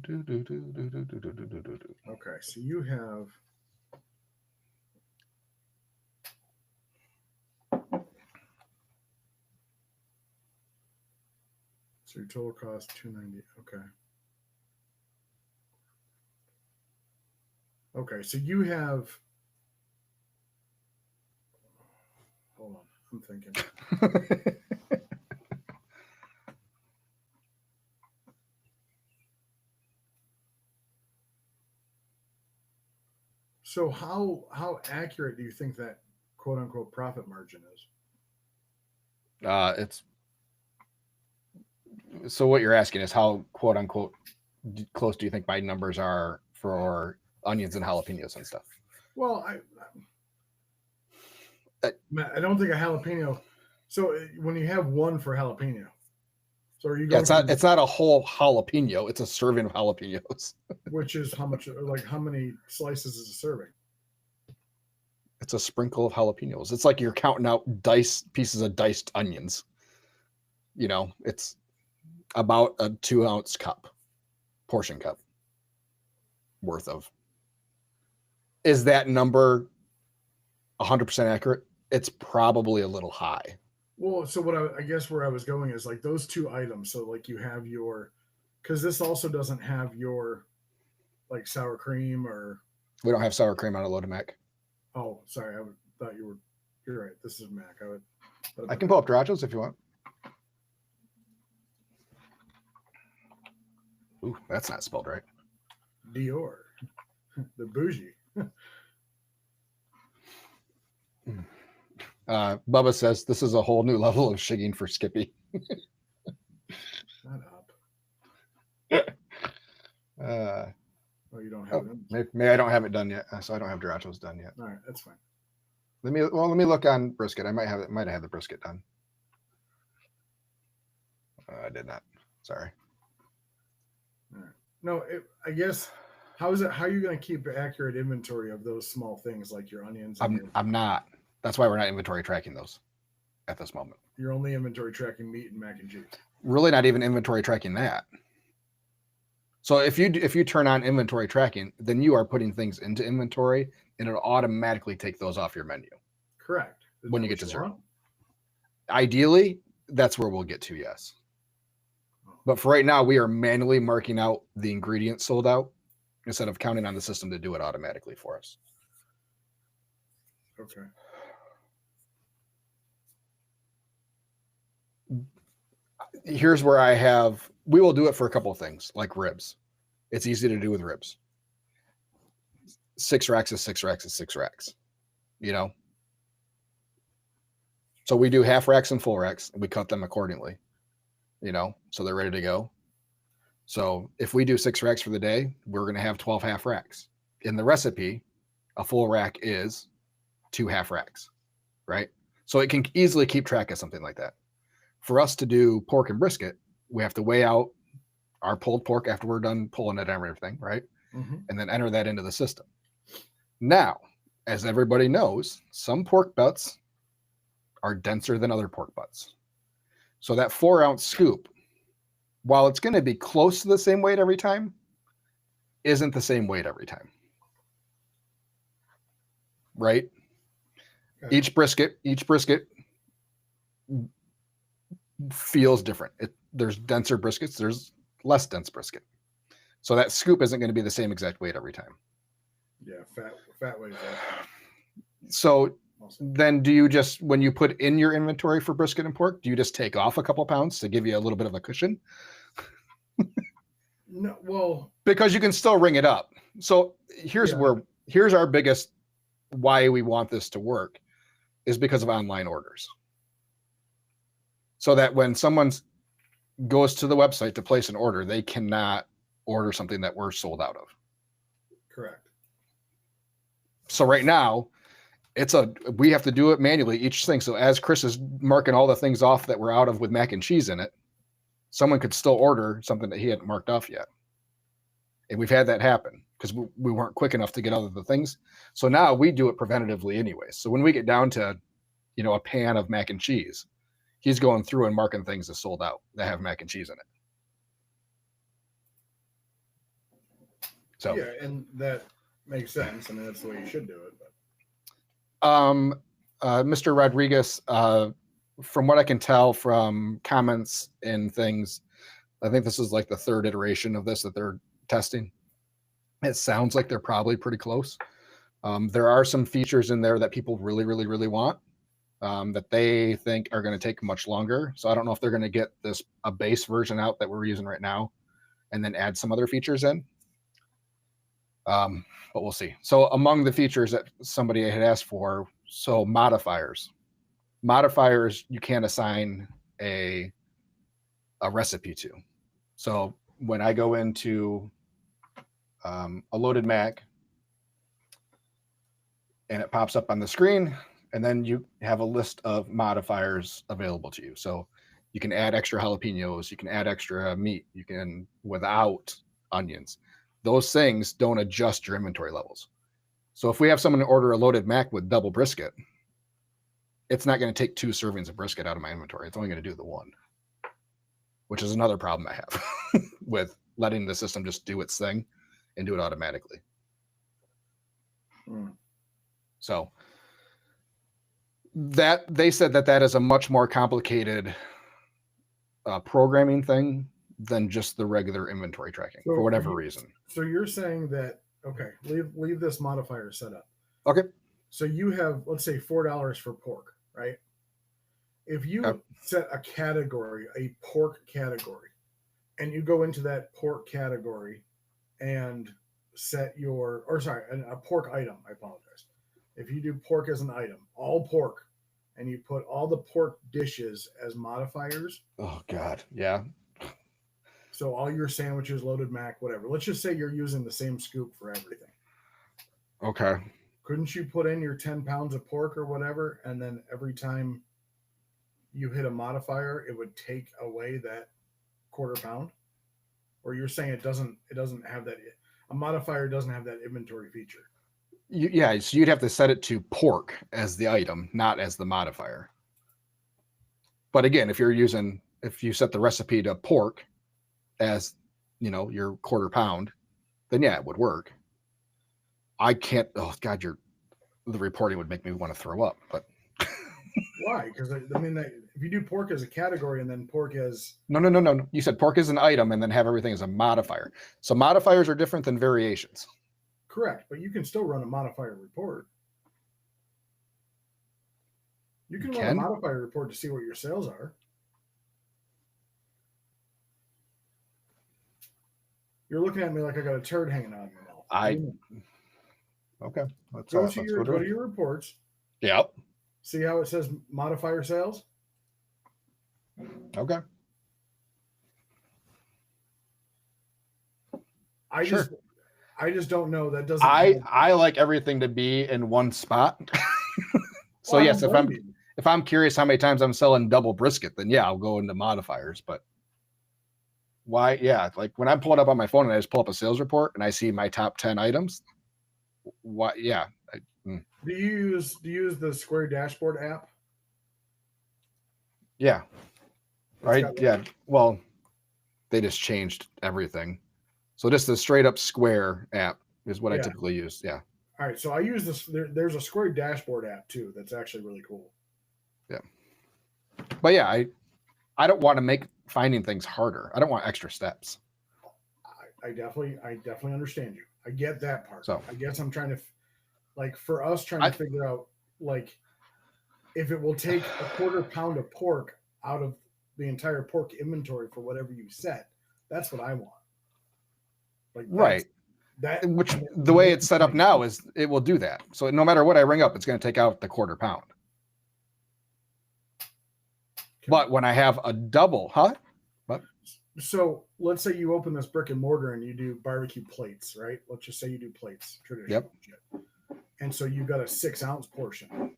so you have. So your total cost $290. Okay. Okay, so you have. Hold on, I'm thinking. So how accurate do you think that quote unquote profit margin is? It's so what you're asking is how quote unquote close do you think my numbers are for onions and jalapenos and stuff? Well, Uh, I don't think a jalapeno. So when you have one for jalapeno, so are you Yeah, going from it's not a whole jalapeno. It's a serving of jalapenos. which is how much? Like how many slices is a serving? It's a sprinkle of jalapenos. It's like you're counting out pieces of diced onions. You know, it's about a 2-ounce portion cup worth of. Is that number 100% accurate? It's probably a little high. Well, so what I guess where I was going is like those two items. So like you have your, because this also doesn't have your like sour cream or. We don't have sour cream on a loaded mac. Oh, sorry, thought you were. You're right. This is Mac. I can pull up Doritos if you want. Ooh, that's not spelled right. Dior, the bougie. Bubba says this is a whole new level of shigging for Skippy. Not up. Oh, you don't have it. Maybe I don't have it done yet, so I don't have Doritos done yet. All right, that's fine. Let me look on brisket. I might have had the brisket done. I did not. Sorry. All right. No, I guess how are you going to keep accurate inventory of those small things like your onions? I'm not. That's why we're not inventory tracking those at this moment. You're only inventory tracking meat and mac and cheese. Really, not even inventory tracking that. So if you turn on inventory tracking, then you are putting things into inventory, and it'll automatically take those off your menu. Correct. When you get to zero. Ideally, that's where we'll get to, yes. But for right now, we are manually marking out the ingredients sold out instead of counting on the system to do it automatically for us. Okay. Here's where we will do it for a couple of things, like ribs. It's easy to do with ribs. 6 racks is 6 racks is 6 racks, you know? So we do half racks and full racks, and we cut them accordingly, you know, so they're ready to go. So if we do 6 racks for the day, we're going to have 12 half racks. In the recipe, a full rack is 2 half racks, right? So it can easily keep track of something like that. For us to do pork and brisket, we have to weigh out our pulled pork after we're done pulling it and everything, right? Mm-hmm. And then enter that into the system. Now, as everybody knows, some pork butts are denser than other pork butts. So that 4-ounce scoop, while it's going to be close to the same weight every time, isn't the same weight every time. Right? Okay. Each brisket feels different. There's denser briskets, there's less dense brisket. So that scoop isn't going to be the same exact weight every time. Yeah, fat weight. So then do you just, when you put in your inventory for brisket and pork, do you just take off a couple pounds to give you a little bit of a cushion? No, well, because you can still ring it up. So here's our biggest why we want this to work is because of online orders. So that when someone goes to the website to place an order, they cannot order something that we're sold out of. Correct. So right now, we have to do it manually, each thing. So as Chris is marking all the things off that we're out of with mac and cheese in it, someone could still order something that he hadn't marked off yet. And we've had that happen because we weren't quick enough to get other the things. So now we do it preventatively anyway. So when we get down to, a pan of mac and cheese, he's going through and marking things that sold out that have mac and cheese in it. So yeah, and that makes sense. I mean, that's the way you should do it. But Mr. Rodriguez, from what I can tell from comments and things, I think this is like the third iteration of this that they're testing. It sounds like they're probably pretty close. There are some features in there that people really, really, really want that they think are going to take much longer. So I don't know if they're going to get a base version out that we're using right now and then add some other features in. But we'll see. So among the features that somebody had asked for, so modifiers you can't assign a recipe to. So when I go into a loaded Mac and it pops up on the screen, and then you have a list of modifiers available to you. So you can add extra jalapenos, you can add extra meat, you can without onions. Those things don't adjust your inventory levels. So if we have someone order a loaded Mac with double brisket, it's not going to take 2 servings of brisket out of my inventory. It's only going to do the 1, which is another problem I have with letting the system just do its thing and do it automatically. So that they said that is a much more complicated programming thing than just the regular inventory tracking for whatever reason. So you're saying that, okay, leave this modifier set up. Okay. So you have, let's say, $4 for pork, right? If you set a category, a pork category, and you go into that pork category and set a pork item, I apologize. If you do pork as an item, all pork, and you put all the pork dishes as modifiers. Oh, God. Yeah. So all your sandwiches, loaded Mac, whatever. Let's just say you're using the same scoop for everything. Okay. Couldn't you put in your 10 pounds of pork or whatever, and then every time you hit a modifier, it would take away that quarter pound? Or you're saying it doesn't have that, a modifier doesn't have that inventory feature? So you'd have to set it to pork as the item, not as the modifier. But again, if you set the recipe to pork as, your quarter pound, then yeah, it would work. I can't, oh God, the reporting would make me want to throw up, but. Why? Because if you do pork as a category and then pork as. No. You said pork as an item and then have everything as a modifier. So modifiers are different than variations. Correct, but you can still run a modifier report. You can run a modifier report to see what your sales are. You're looking at me like I got a turd hanging out of my mouth. Okay. Go to your reports. Yep. See how it says modifier sales? Okay. I just don't know. That doesn't. I like everything to be in one spot. So yes, if I'm curious how many times I'm selling double brisket, then yeah, I'll go into modifiers. But why? Yeah, like when I pull it up on my phone and I just pull up a sales report and I see my top 10 items. Why? Yeah. Do you use the Square Dashboard app? Yeah. Right. Yeah. Well, they just changed everything. So just the straight up Square app is what I typically use. Yeah. All right. So I use this. There's a Square Dashboard app too. That's actually really cool. Yeah. But yeah, I don't want to make finding things harder. I don't want extra steps. I definitely understand you. I get that part. So I guess I'm trying to, for us trying to figure out, if it will take a quarter pound of pork out of the entire pork inventory for whatever you set. That's what I want. Right. Which the way it's set up now is it will do that. So no matter what I ring up, it's going to take out the quarter pound. Okay. But when I have a double, So let's say you open this brick and mortar and you do barbecue plates, right? Let's just say you do plates, traditional. Yep. and so you got a 6 ounce portion.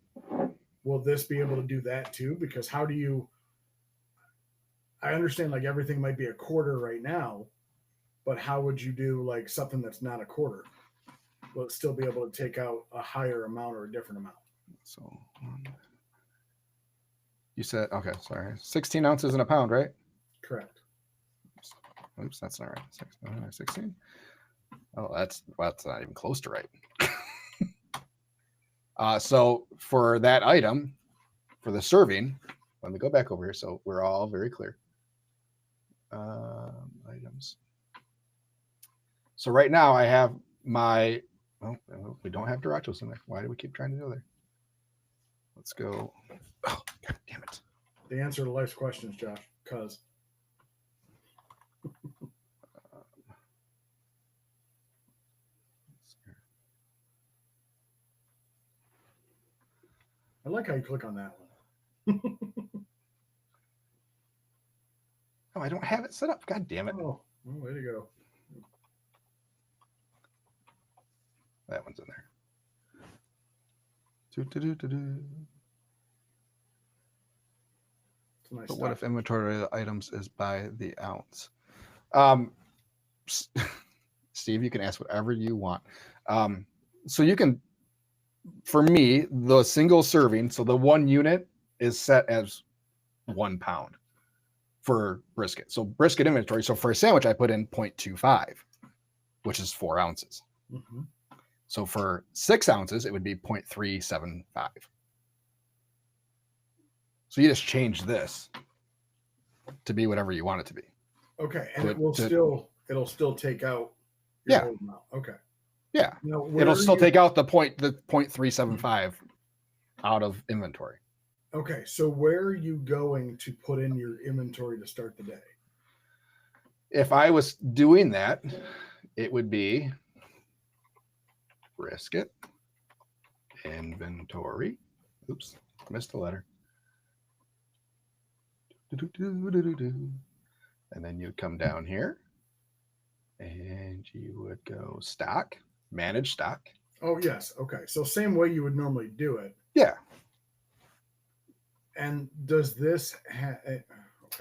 Will this be able to do that too? Because how do you? I understand like everything might be a quarter right now, but how would you do like something that's not a quarter? Will it still be able to take out a higher amount or a different amount? So you said, okay, sorry, 16 ounces in a pound, right? Correct. Oops, that's not right. 16. Oh, that's not even close to right. So for that item, for the serving, let me go back over here so we're all very clear. Items. So right now I have my, oh, we don't have Dorachos in there. Why do we keep trying to go there? Let's go. Oh, God damn it. The answer to life's questions, Josh, because I like how you click on that one. Oh, I don't have it set up. God damn it. Oh, way to go. That one's in there. Do-do-do-do-do. Nice But what if stock. inventory of items is by the ounce? Steve, you can ask whatever you want. So you can, for me, the single serving, so the 1 unit is set as 1 pound for brisket. So brisket inventory. So for a sandwich, I put in 0.25, which is 4 ounces. Mm-hmm. So for 6 ounces, it would be 0.375. So you just change this to be whatever you want it to be. Okay, and it'll still take out your whole amount. Okay. Yeah. Now, It'll still take out the 0.375 out of inventory. Okay, so where are you going to put in your inventory to start the day? If I was doing that, it would be brisket inventory. Oops, missed a letter. And then you'd come down here and you would go stock, manage stock. Oh, yes. Okay. So same way you would normally do it. Yeah. And does this have... Okay.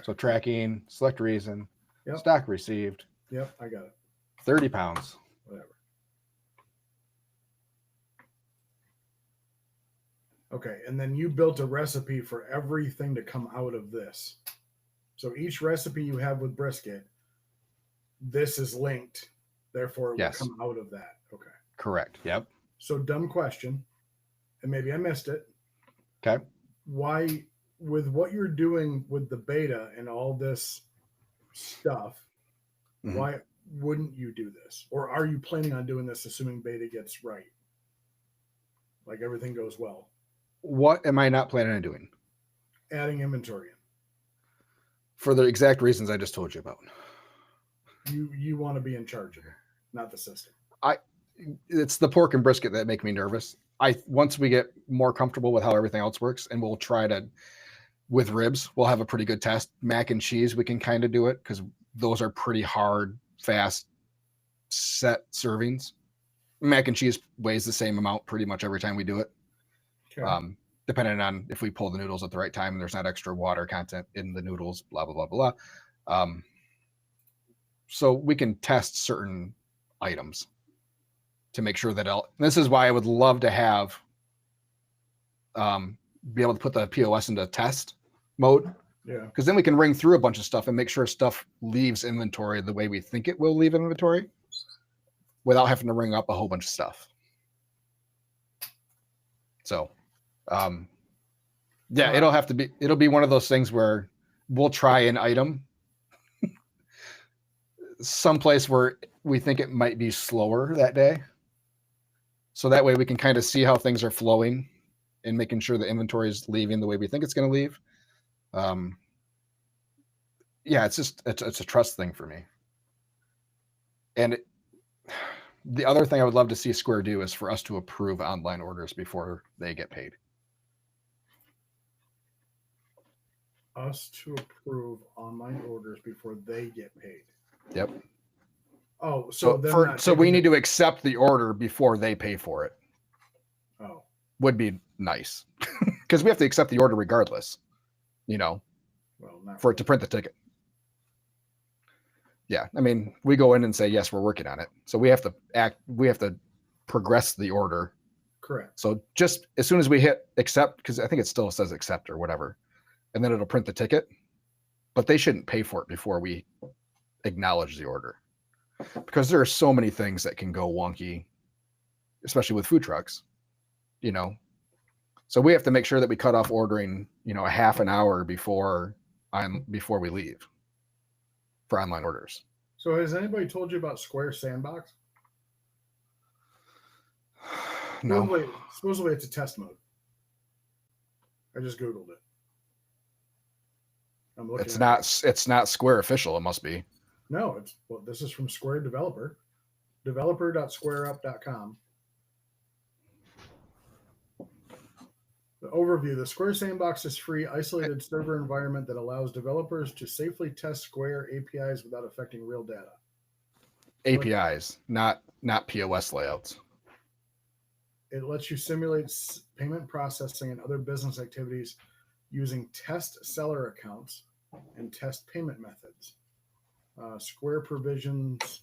So tracking, select reason, Yep. stock received. Yep, I got it. 30 pounds. Whatever. Okay, and then you built a recipe for everything to come out of this. So each recipe you have with brisket, this is linked. Therefore, it will come out of that. Okay. Correct. Yep. So dumb question, and maybe I missed it. Okay. Why, with what you're doing with the beta and all this stuff, why wouldn't you do this? Or are you planning on doing this assuming beta gets right? Like everything goes well. What am I not planning on doing? Adding inventory in. For the exact reasons I just told you about. You want to be in charge of it, not the system. It's the pork and brisket that make me nervous. Once we get more comfortable with how everything else works, and we'll try to, with ribs, we'll have a pretty good test. Mac and cheese, we can kind of do it because those are pretty hard, fast, set servings. Mac and cheese weighs the same amount pretty much every time we do it. Okay. Depending on if we pull the noodles at the right time and there's not extra water content in the noodles, blah, blah, blah, blah. So we can test certain items to make sure that this is why I would love to have be able to put the POS into test mode. Yeah. Because then we can ring through a bunch of stuff and make sure stuff leaves inventory the way we think it will leave inventory without having to ring up a whole bunch of stuff. So yeah, it'll be one of those things where we'll try an item someplace where we think it might be slower that day. So that way we can kind of see how things are flowing and making sure the inventory is leaving the way we think it's going to leave. Yeah, it's a trust thing for me. And the other thing I would love to see Square do is for us to approve online orders before they get paid. Us to approve online orders before they get paid. Yep. Oh, so we need to accept the order before they pay for it. would be nice because we have to accept the order regardless, Well, not for it to print the ticket. Yeah. I mean, we go in and say, yes, we're working on it. So we have to progress the order. correct. So just as soon as we hit accept, because I think it still says accept or whatever, and then it'll print the ticket, but they shouldn't pay for it before we acknowledge the order, because there are so many things that can go wonky, especially with food trucks, so we have to make sure that we cut off ordering, a half an hour before we leave for online orders. So has anybody told you about Square Sandbox? No, Supposedly it's a test mode. I just Googled it. I'm looking. it's not Square official. It must be. No, this is from Square Developer, developer.squareup.com. The overview: the Square Sandbox is free, isolated server environment that allows developers to safely test Square APIs without affecting real data. APIs, not POS layouts. It lets you simulate payment processing and other business activities using test seller accounts and test payment methods. Square provisions.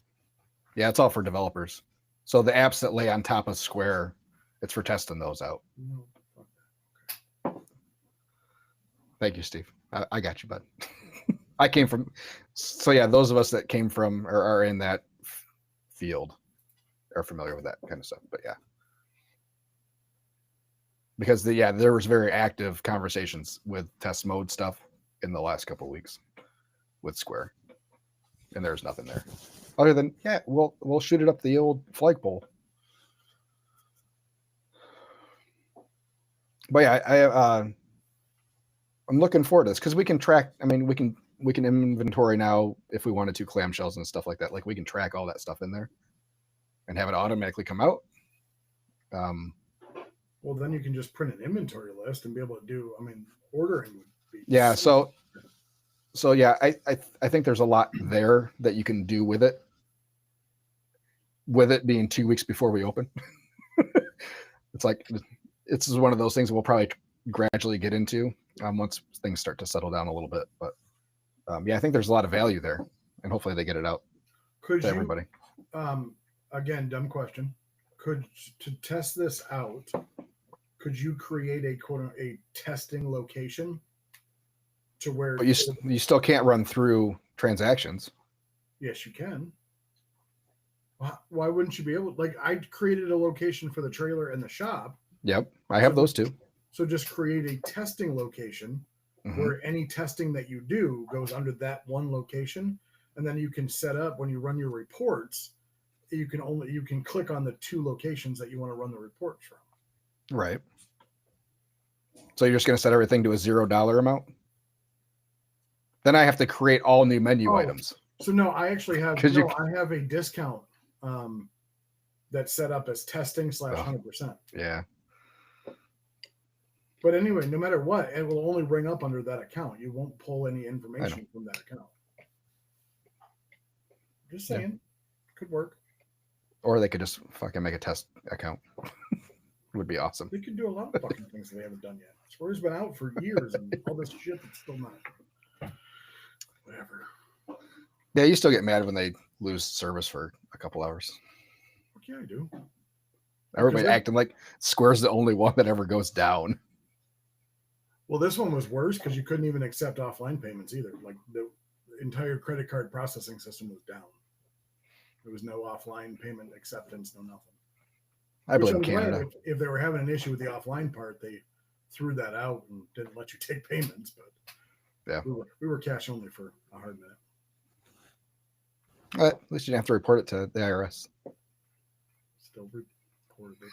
Yeah, it's all for developers. So the apps that lay on top of Square, it's for testing those out. No, fuck that. Thank you, Steve. I got you, bud. I came from, so yeah, those of us that came from or are in that field are familiar with that kind of stuff. But yeah, because there was very active conversations with test mode stuff in the last couple of weeks with Square, and there's nothing there other than we'll shoot it up the old flagpole. But yeah, I'm looking forward to this because we can track. I mean, we can inventory now if we wanted to clamshells and stuff like that. Like we can track all that stuff in there and have it automatically come out. Well, then you can just print an inventory list and be able to do. I mean, ordering would be. Yeah. So yeah, I think there's a lot there that you can do with it. With it being 2 weeks before we open, it's like it's one of those things we'll probably gradually get into once things start to settle down a little bit. But yeah, I think there's a lot of value there, and hopefully they get it out to everybody. Again, dumb question. To test this out, could you create a testing location to where? But you still can't run through transactions. Yes, you can. Why wouldn't you be able? Like I created a location for the trailer and the shop. Yep, I have those too. So just create a testing location where any testing that you do goes under that one location, and then you can set up when you run your reports. You can click on the two locations that you want to run the reports from. Right. So you're just going to set everything to a $0 amount? Then I have to create all new menu items. So no, I actually have. I have a discount that's set up as testing /100%. Yeah. But anyway, no matter what, it will only bring up under that account. You won't pull any information from that account. Just saying, could work. Or they could just fucking make a test account. Would be awesome. They could do a lot of fucking things that they haven't done yet. Square's been out for years and all this shit that's still not. Whatever. Yeah, you still get mad when they lose service for a couple hours. Fuck yeah, I do. Everybody acting like Square's the only one that ever goes down. Well, this one was worse because you couldn't even accept offline payments either. Like the entire credit card processing system was down. There was no offline payment acceptance, no nothing. I blame Canada. If they were having an issue with the offline part, they threw that out and didn't let you take payments. But yeah, we were cash only for a hard minute. At least you didn't have to report it to the IRS. Still reported it.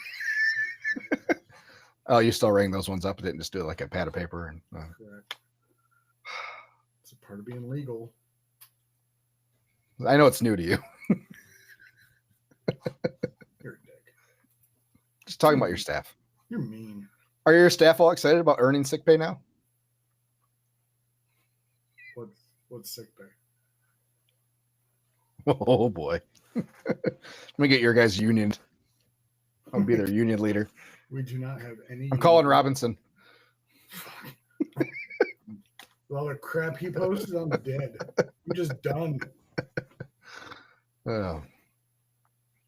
Oh, you still rang those ones up and didn't just do it like a pad of paper. And correct. It's a part of being legal. I know it's new to you. You're a dick. Just talking about your staff. You're mean. Are your staff all excited about earning sick pay now? What's sick pay? Oh boy. Let me get your guys union. I'll be their union leader. We do not have any. I'm calling Robinson. With all the crap he posted, I'm dead. I'm just done.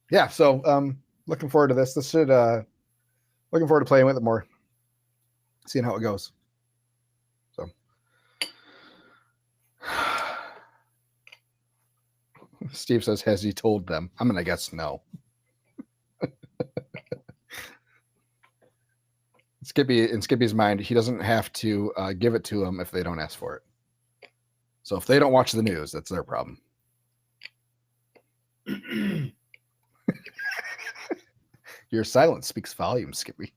Yeah, so looking forward to this. This should looking forward to playing with it more, seeing how it goes. So Steve says, has he told them? I'm gonna guess no. Skippy, in Skippy's mind, he doesn't have to give it to them if they don't ask for it. So if they don't watch the news, that's their problem. Your silence speaks volumes, Skippy.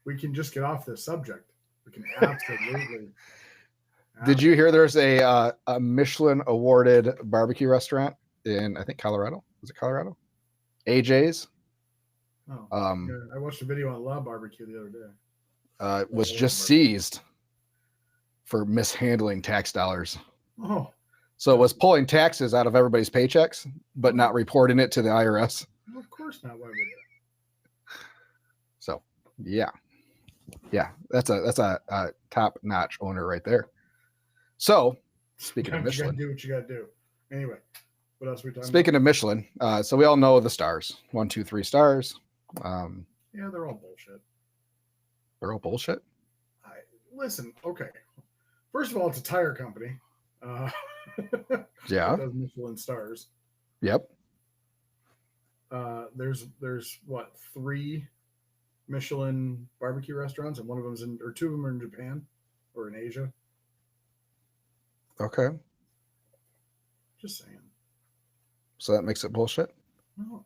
We can just get off this subject. We can absolutely. Did you hear there's a Michelin awarded barbecue restaurant in, I think, Colorado? Was it Colorado? AJ's. Oh, yeah, I watched a video on La Barbecue the other day. Was just seized for mishandling tax dollars. Oh. So it was pulling taxes out of everybody's paychecks, but not reporting it to the IRS. Well, of course not. Why would they? So yeah, that's a top notch owner right there. So speaking of Michelin, you gotta do what you gotta do. Anyway, what else are we talking speaking of Michelin, so we all know the stars, 1, 2, 3 stars. Yeah, they're all bullshit. They're all bullshit. Listen, okay. First of all, it's a tire company. Yeah. Those Michelin stars. Yep. There's what, 3 Michelin barbecue restaurants, and one of them's in, or 2 of them are in Japan or in Asia. Okay. Just saying. So that makes it bullshit? No,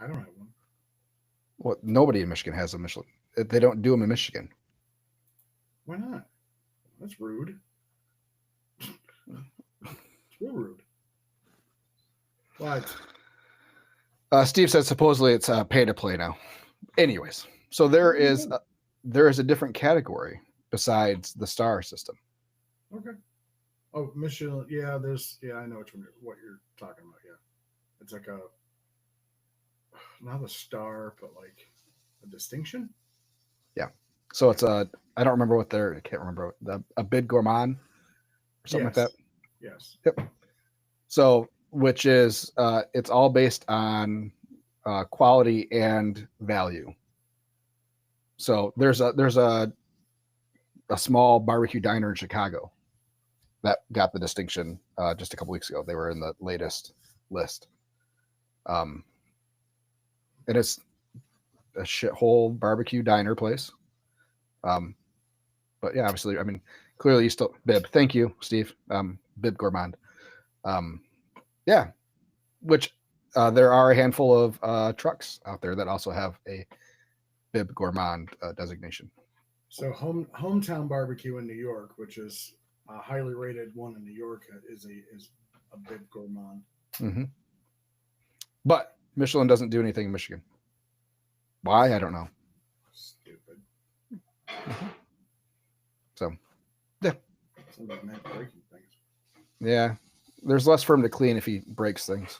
I don't have one. Well, nobody in Michigan has a Michelin. They don't do them in Michigan. Why not? That's rude. It's real rude. What? Steve said supposedly it's pay to play now. Anyways, so there is a different category besides the star system. Okay. Oh, Michelin. Yeah, I know what you're talking about. Yeah, it's like not a star, but like a distinction. Yeah. So it's I don't remember what I can't remember a bid gourmand or something like that. Yes. Yep. So which is it's all based on quality and value. So there's a small barbecue diner in Chicago that got the distinction just a couple weeks ago. They were in the latest list. And it's a shithole barbecue diner place. But yeah, obviously, I mean, clearly you still bib. Thank you, Steve. Bib gourmand. Yeah, which there are a handful of trucks out there that also have a bib gourmand designation. So hometown barbecue in New York, which is a highly rated one in New York, is a bib gourmand. Mm-hmm. But Michelin doesn't do anything in Michigan. Why? I don't know. Stupid. Mm-hmm. So, yeah. Sounds like Matt breaking things. Yeah. There's less for him to clean if he breaks things.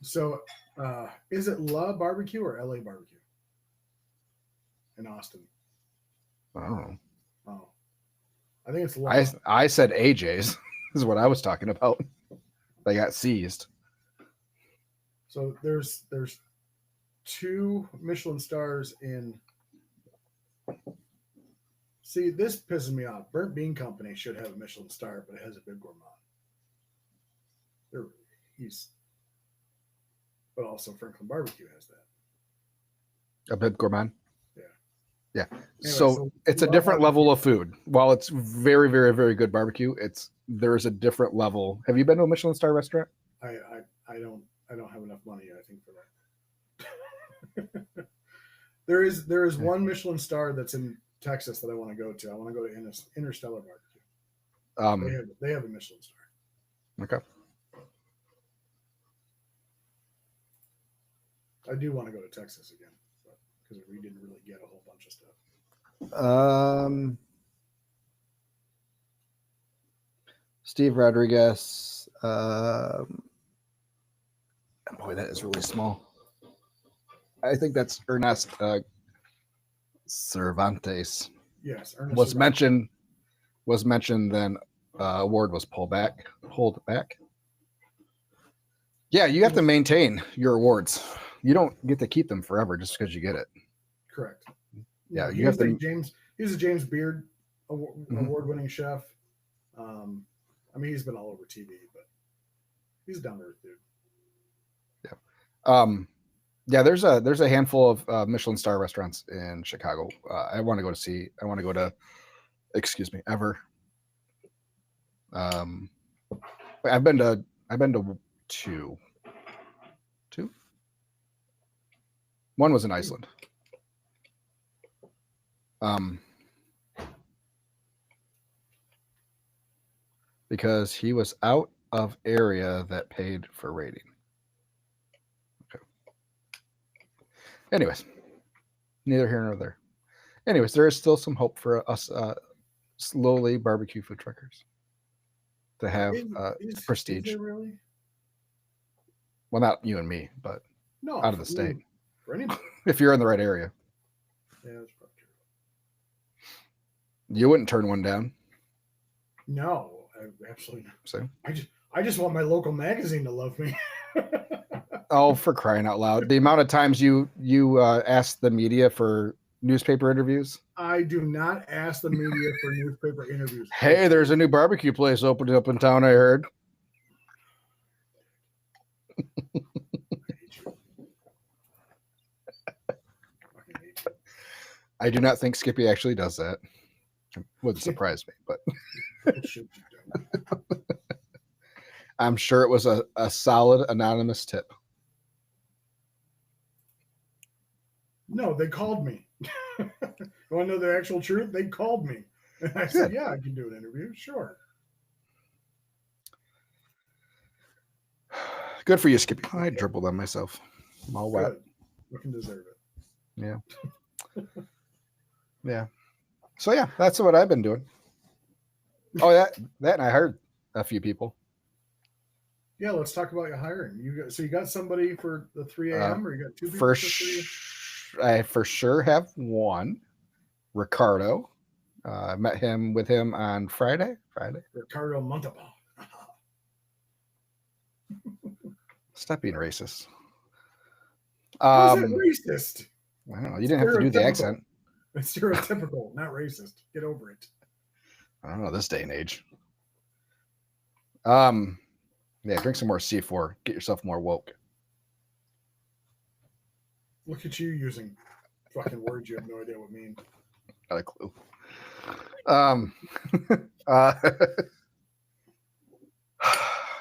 So, is it La Barbecue or LA Barbecue in Austin? I don't know. Oh, I think it's La. I said AJ's is what I was talking about. They got seized. So there's 2 Michelin stars in. See, this pisses me off. Burnt Bean Company should have a Michelin star, but it has a bib gourmand. But also Franklin Barbecue has that. A bib gourmand? Yeah. Anyway, so it's a different level of food. While it's very, very, very good barbecue, there is a different level. Have you been to a Michelin star restaurant? I don't have enough money, I think, for that. there is one Michelin star that's in Texas that I want to go to. I want to go to Interstellar Barbecue. They have a Michelin star. Okay. I do want to go to Texas again, because we didn't really get a whole bunch of stuff. Steve Rodriguez. Boy, that is really small. I think that's Ernest Cervantes Yes, Ernest was Cervantes. mentioned. Then award was pulled back. Yeah, you have to maintain your awards. You don't get to keep them forever just because you get it. Correct. Yeah, No, you have to. He's a James Beard Mhm. award-winning chef. I mean, he's been all over TV, but he's a down to earth dude. Yeah, there's a handful of Michelin star restaurants in Chicago. I want to go to see. I want to go to. Excuse me, ever. I've been to two. One was in Iceland. Because he was out of area that paid for rating. Okay. Anyways, neither here nor there. Anyways, there is still some hope for us slowly barbecue food truckers to have prestige. Is there really? Well, not you and me, but no, out of the state. For anybody. If you're in the right area. Yeah, that's probably true. You wouldn't turn one down. No, absolutely not. So I just want my local magazine to love me. Oh, for crying out loud! The amount of times you ask the media for newspaper interviews. I do not ask the media for newspaper interviews. Hey, there's a new barbecue place opening up in town, I heard. I do not think Skippy actually does that. It wouldn't surprise me, but I'm sure it was a solid anonymous tip. No, they called me. You want to know the actual truth? They called me. And I said, yeah, I can do an interview. Sure. Good for you, Skippy. I dribbled on myself. I'm all wet. You can deserve it. Yeah. Yeah. So yeah, that's what I've been doing. Oh, that and I hired a few people. Yeah, let's talk about your hiring. You got somebody for the 3 a.m. or you got two people for 3 I for sure have one, Ricardo. I met him on Friday. Ricardo Montalban. Stop being racist. How's that racist? I don't know. You didn't have to do the accent. It's stereotypical, not racist. Get over it. I don't know this day and age. Yeah, drink some more C4. Get yourself more woke. Look at you using fucking words you have no idea what mean. Not a clue.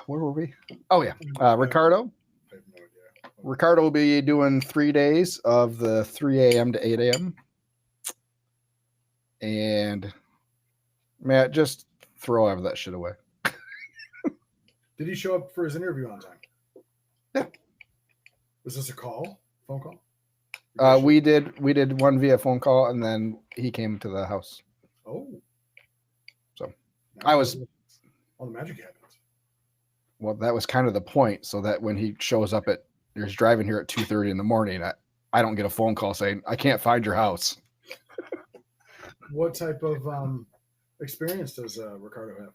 Where were we? Oh yeah, Ricardo. I have no idea. Ricardo will be doing 3 days of the 3 a.m. to 8 a.m. And Matt, just throw all of that shit away. Did he show up for his interview on time? Yeah. Was this a phone call? We did one via phone call, and then he came to the house. Oh. So I was all the magic happens. Well, that was kind of the point, so that when he shows up he's driving here at 2:30 in the morning, I don't get a phone call saying I can't find your house. What type of experience does Ricardo have?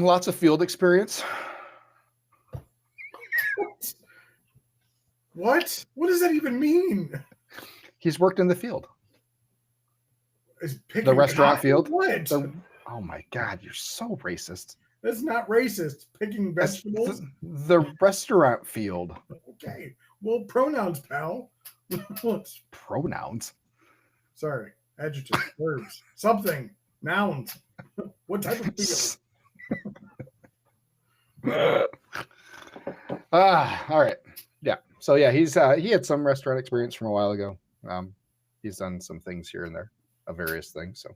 Lots of field experience. What? What does that even mean? He's worked in the field. The restaurant field. What? Oh my God, you're so racist. That's not racist. Picking vegetables. The restaurant field. Okay. Well, pronouns, pal. Pronouns. Sorry. Adjectives, verbs, something, nouns. What type of field? All right. Yeah. So yeah, he had some restaurant experience from a while ago. He's done some things here and there, various things.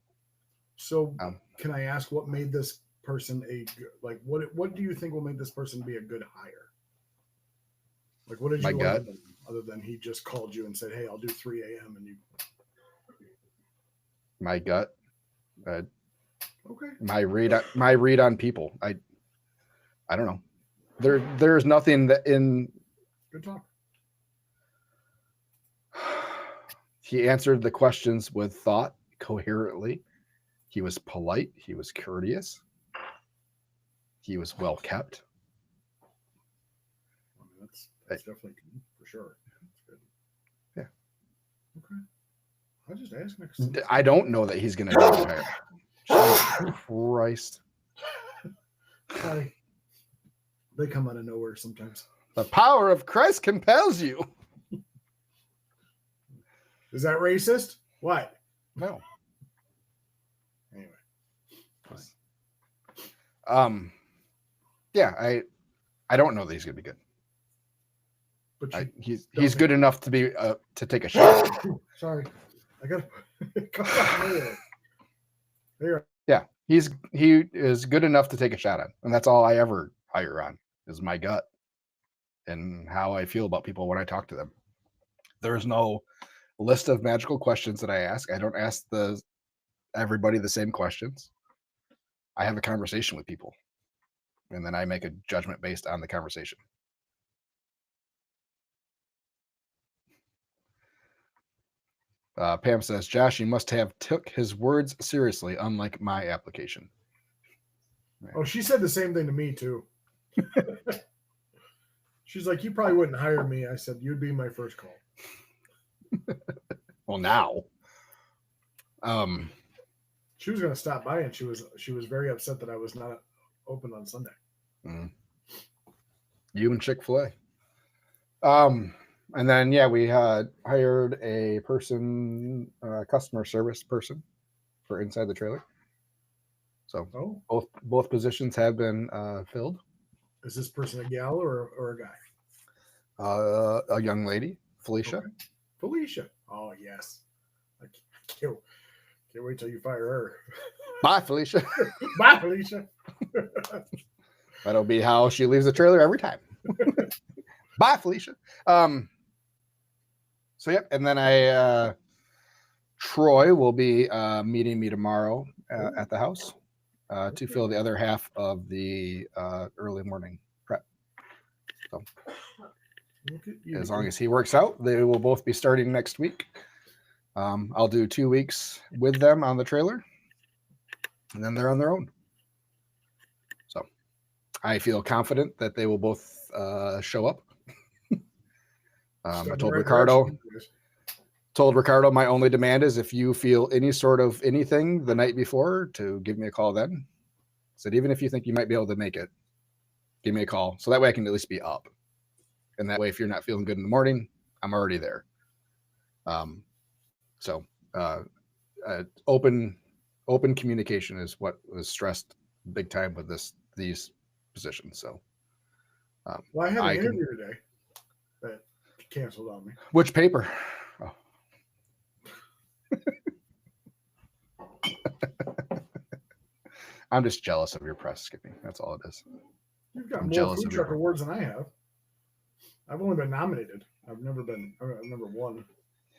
So can I ask what made this person what do you think will make this person be a good hire? Like, what did you learn other than he just called you and said, "Hey, I'll do 3 a.m." and you? My gut. Okay. My read on people. I don't know. There's nothing that in. Good talk. He answered the questions with thought, coherently. He was polite. He was courteous. He was well kept. I mean, that's definitely good, for sure. That's good. Yeah. Okay. I'll just ask next time. I don't know that he's going to retire. Jesus Christ. Hi. They come out of nowhere sometimes. The power of Christ compels you. Is that racist? What? No. Anyway. Yeah, I don't know that he's going to be good. But he's good enough to be to take a shot. Sorry. I got to come out there. Yeah, he is good enough to take a shot on, and that's all I ever hire on is my gut and how I feel about people when I talk to them. There's no list of magical questions that I ask. I don't ask everybody the same questions. I have a conversation with people, and then I make a judgment based on the conversation. Pam says, Josh, you must have took his words seriously, unlike my application. Oh, she said the same thing to me, too. She's like, you probably wouldn't hire me. I said, you'd be my first call. Well, now. She was going to stop by, and she was very upset that I was not open on Sunday. You and Chick-fil-A. And then, yeah, we hired a person, customer service person for inside the trailer. So both positions have been filled. Is this person a gal or a guy? A young lady, Felicia. Okay. Felicia. Oh, yes. I can't wait till you fire her. Bye, Felicia. Bye, Felicia. That'll be how she leaves the trailer every time. Bye, Felicia. So, yep. And then Troy will be meeting me tomorrow at the house to fill the other half of the early morning prep. So, as long as he works out, they will both be starting next week. I'll do 2 weeks with them on the trailer, and then they're on their own. So I feel confident that they will both show up. I told Ricardo my only demand is if you feel any sort of anything the night before to give me a call then. I said, even if you think you might be able to make it, give me a call. So that way I can at least be up. And that way, if you're not feeling good in the morning, I'm already there. Open communication is what was stressed big time with these positions. So, well, I had an interview today that canceled on me. Which paper? Oh. I'm just jealous of your press, Skippy. That's all it is. You've got more food truck awards than I have. I've only been nominated. I've never won.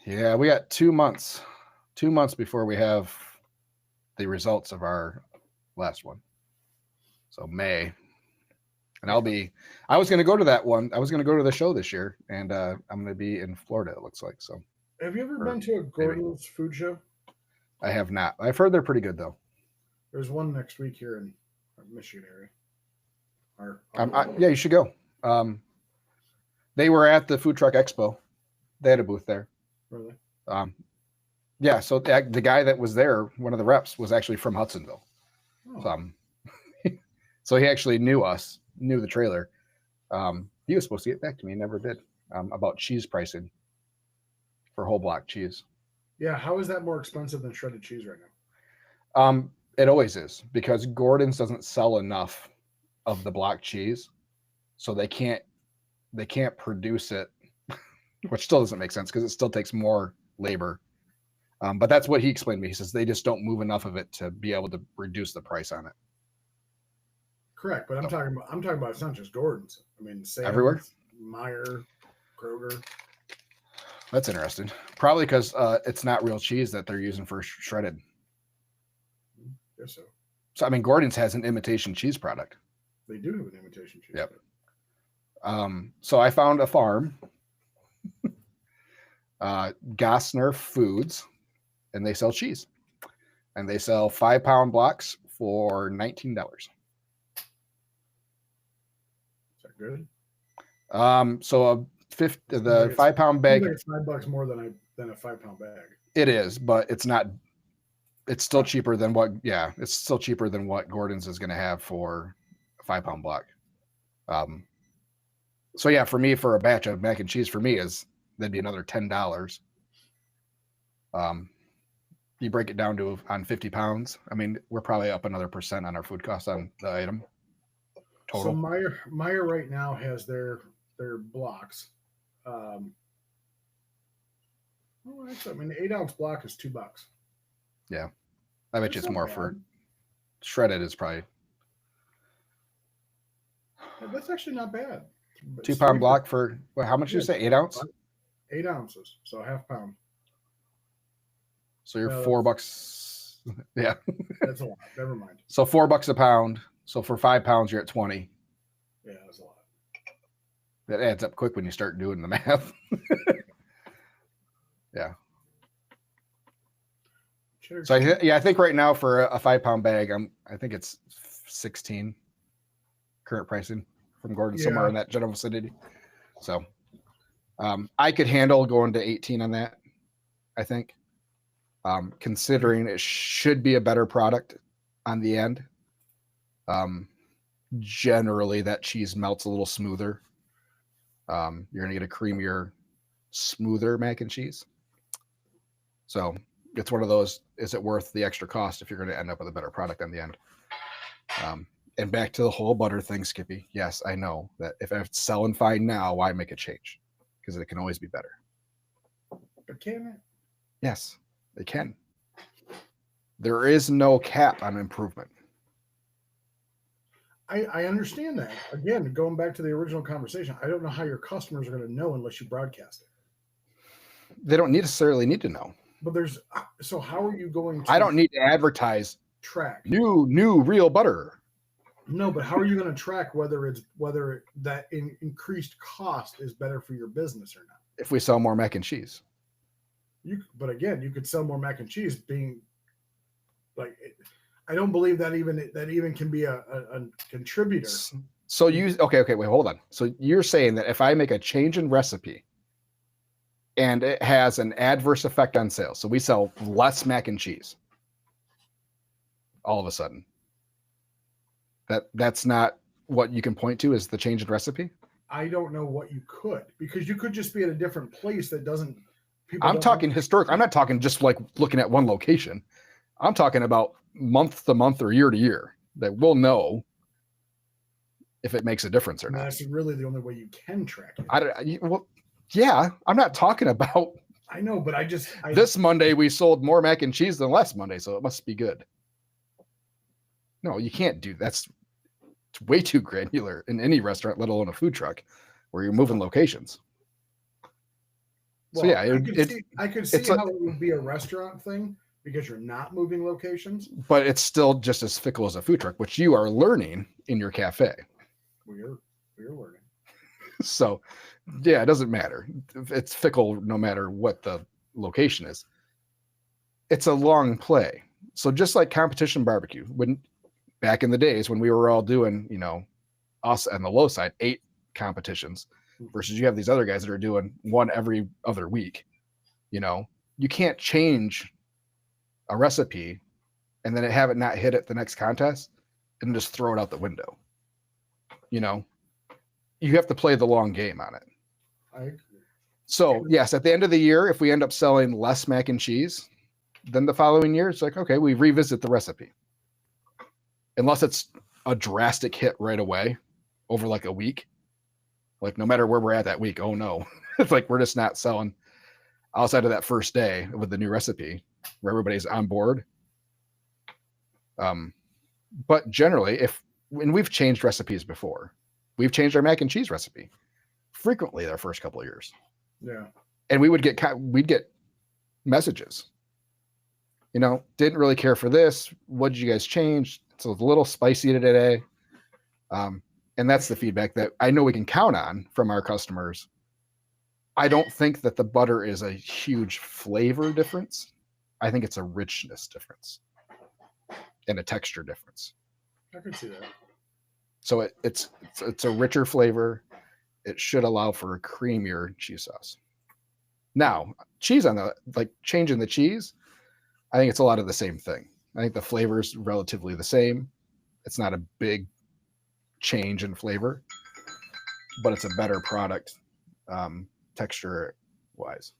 Yeah, we got 2 months. 2 months before we have the results of our last one. So May. And I was going to go to that one. I was going to go to the show this year, and I'm going to be in Florida, it looks like. So, have you ever been to a Gordon's food show? I have not. I've heard they're pretty good, though. There's one next week here in our Michigan area. Yeah, you should go. They were at the Food Truck Expo. They had a booth there. Really? Yeah, so the guy that was there, one of the reps, was actually from Hudsonville. Oh. So he actually knew us, knew the trailer. He was supposed to get back to me, never did, about cheese pricing for whole block cheese. Yeah, how is that more expensive than shredded cheese right now? It always is, because Gordon's doesn't sell enough of the block cheese, so they can't produce it, which still doesn't make sense because it still takes more labor. But that's what he explained to me. He says they just don't move enough of it to be able to reduce the price on it. Correct, but I'm talking about it's not just Gordon's. I mean, Sam's, everywhere. Meijer, Kroger. That's interesting. Probably because it's not real cheese that they're using for shredded. Guess so. So I mean, Gordon's has an imitation cheese product. They do have an imitation cheese. Yep. So I found a farm Gossner Foods, and they sell cheese. And they sell 5-pound blocks for $19. Is that good? So the 5-pound bag. It's $5 more than a 5-pound bag. It is, but it's not. It's still cheaper than what. Yeah, it's still cheaper than what Gordon's is going to have for a 5-pound block. So yeah, for me, for a batch of mac and cheese, for me that'd be another $10. You break it down to on 50 pounds. I mean, we're probably up another % on our food costs on the item. Total. So Meyer right now has their blocks. Actually, I mean, the 8-ounce block is $2. Yeah, I bet you it's more for shredded is probably. That's actually not bad. 2-pound block for how much did you say? 8 ounce? 8 ounces, so a half pound. So you're $4. Yeah, that's a lot. Never mind. So $4 a pound. So for 5 pounds, you're at 20. Yeah, that's a lot. That adds up quick when you start doing the math. Yeah. So I think right now for a 5-pound bag, I think it's 16 current pricing from Gordon, somewhere in that general vicinity. So I could handle going to 18 on that, I think. Considering it should be a better product on the end. Generally that cheese melts a little smoother. You're going to get a creamier, smoother mac and cheese. So it's one of those, is it worth the extra cost if you're going to end up with a better product on the end? And back to the whole butter thing, Skippy. Yes, I know that if it's selling fine now, why make a change? Because it can always be better. But can it? Yes, it can. There is no cap on improvement. I understand that. Again, going back to the original conversation, I don't know how your customers are going to know unless you broadcast it. They don't necessarily need to know. But so how are you going to? I don't need to advertise track new real butter. No, but how are you going to track whether that increased cost is better for your business or not? If we sell more mac and cheese. But again, you could sell more mac and cheese being like, I don't believe that even can be a contributor. So okay, wait, hold on. So you're saying that if I make a change in recipe and it has an adverse effect on sales, so we sell less mac and cheese all of a sudden, that's not what you can point to as the change in recipe? I don't know what you could, because you could just be at a different place that doesn't. I'm talking historic. I'm not talking just like looking at one location. I'm talking about month to month or year to year, that we'll know if it makes a difference or not. That's really the only way you can track it. Yeah, I'm not talking about. I know, but this Monday we sold more mac and cheese than last Monday, so it must be good. No, you can't do that. It's way too granular in any restaurant, let alone a food truck, where you're moving locations. Well, so yeah, I could see how it would be a restaurant thing because you're not moving locations. But it's still just as fickle as a food truck, which you are learning in your cafe. We're learning. So, yeah, it doesn't matter. It's fickle no matter what the location is. It's a long play. So just like competition barbecue, when back in the days when we were all doing, us on the low side, 8 competitions, versus you have these other guys that are doing 1 every other week. You can't change a recipe and then have it not hit at the next contest and just throw it out the window. You have to play the long game on it. I agree. So yes, at the end of the year, if we end up selling less mac and cheese, then the following year, it's like, okay, we revisit the recipe. Unless it's a drastic hit right away over like a week. Like no matter where we're at that week, oh no. It's like we're just not selling outside of that first day with the new recipe where everybody's on board. But generally, when we've changed recipes before, we've changed our mac and cheese recipe frequently our first couple of years. Yeah. And we'd get messages, didn't really care for this. What did you guys change? It's a little spicy today. And that's the feedback that I know we can count on from our customers I don't think that the butter is a huge flavor difference. I think it's a richness difference and a texture difference. I could see that. So it's a richer flavor. It should allow for a creamier cheese sauce. Now, cheese on the like changing the cheese, I think it's a lot of the same thing. I think the flavor is relatively the same. It's not a big change in flavor, but it's a better product texture wise.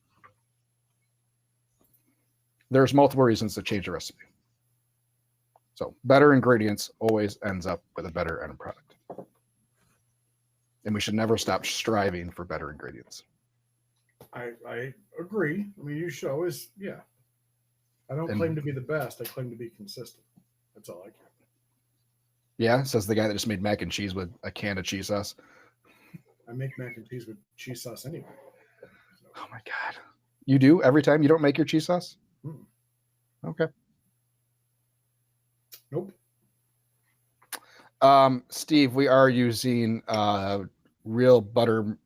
There's multiple reasons to change a recipe. So better ingredients always ends up with a better end product. And we should never stop striving for better ingredients. I agree. I mean, you should always, yeah. I don't claim to be the best. I claim to be consistent. That's all I care. Yeah, says the guy that just made mac and cheese with a can of cheese sauce. I make mac and cheese with cheese sauce anyway. So. Oh my God. You do every time? You don't make your cheese sauce? Okay. Nope. Steve, we are using real butter,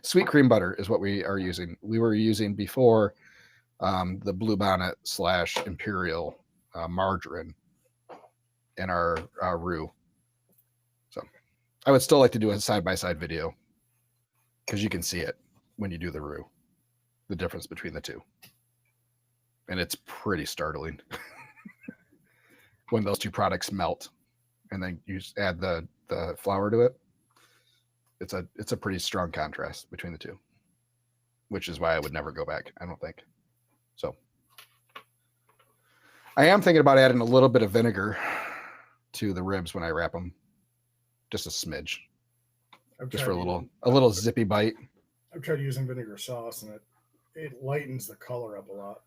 sweet cream butter is what we are using. We were using before the Bluebonnet / Imperial margarine in our roux. So I would still like to do a side-by-side video because you can see it when you do the roux, the difference between the two. And it's pretty startling when those two products melt and then you add the flour to it. It's a pretty strong contrast between the two, which is why I would never go back, I don't think. So I am thinking about adding a little bit of vinegar to the ribs when I wrap them, just a smidge, just for a little zippy bite. I've tried using vinegar sauce, and it lightens the color up a lot.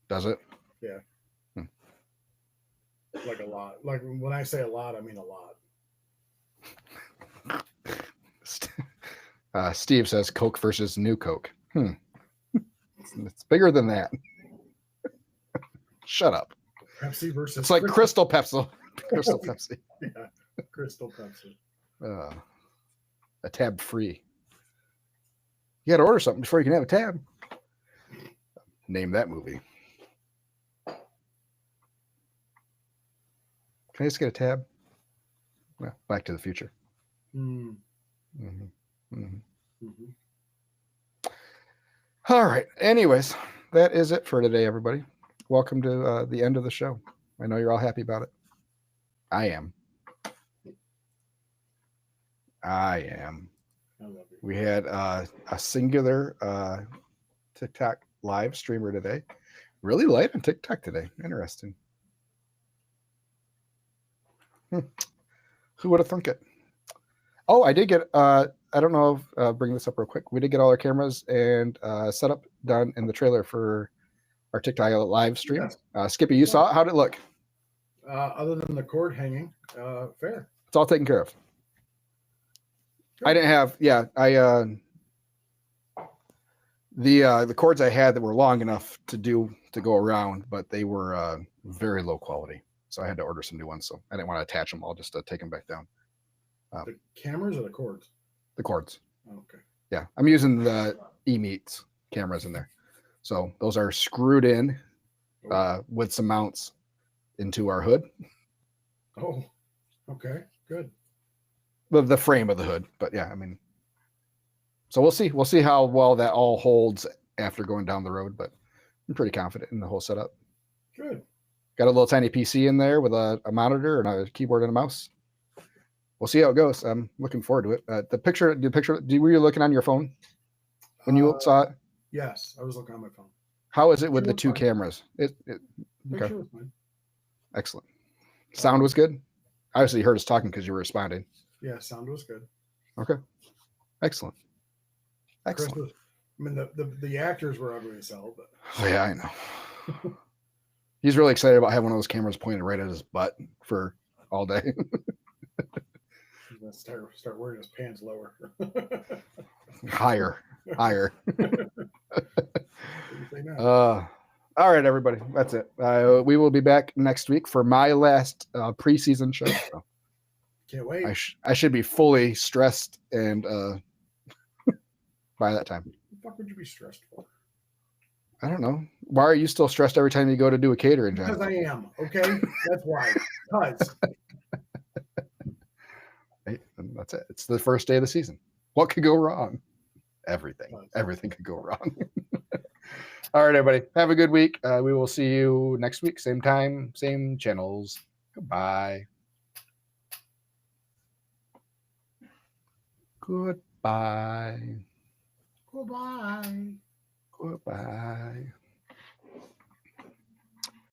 Does it? Yeah. Like a lot. Like when I say a lot, I mean a lot. Steve says Coke versus New Coke. It's bigger than that. Shut up. Pepsi versus. It's like Crystal Pepsi. Crystal Pepsi. Yeah, Crystal Pepsi. A tab free. You got to order something before you can have a tab. Name that movie. Can I just get a tab? Well, Back to the Future. All right. Anyways, that is it for today, everybody. Welcome to the end of the show. I know you're all happy about it. I am. I love you. We had a singular TikTok live streamer today. Really light on TikTok today. Interesting. Who would have thunk it? Oh, I did get, I don't know if, bring this up real quick. We did get all our cameras and setup done in the trailer for our TikTok live stream. Yes. Skippy, you saw it? How'd it look? Other than the cord hanging, fair. It's all taken care of. Good. I didn't have, the cords I had that were long enough to go around, but they were very low quality. So I had to order some new ones. So I didn't want to attach them all, just to take them back down. The cameras or the cords? The cords. Okay. Yeah, I'm using the eMeets cameras in there. So those are screwed in with some mounts into our hood. Oh, okay, good. The frame of the hood, but yeah, I mean, so we'll see. We'll see how well that all holds after going down the road, but I'm pretty confident in the whole setup. Good. Got a little tiny PC in there with a monitor and a keyboard and a mouse. We'll see how it goes. I'm looking forward to it. The picture, were you looking on your phone when you saw it? Yes, I was looking on my phone. How is it with the two cameras? Okay. Picture was fine. Excellent. Sound was good? Obviously, you heard us talking because you were responding. Yeah, sound was good. Okay. Excellent. Excellent. I mean, the actors were ugly as hell, but. Oh, yeah, I know. He's really excited about having one of those cameras pointed right at his butt for all day. He's gonna start wearing his pants lower. Higher. All right, everybody. That's it. We will be back next week for my last preseason show. So can't wait. I should be fully stressed and by that time. What the fuck would you be stressed for? I don't know. Why are you still stressed every time you go to do a catering job? Because I am. Okay, that's why. Because Right? And that's it. It's the first day of the season. What could go wrong? Everything. Everything could go wrong. All right, everybody. Have a good week. We will see you next week. Same time, same channels. Goodbye. Goodbye. goodbye. Goodbye.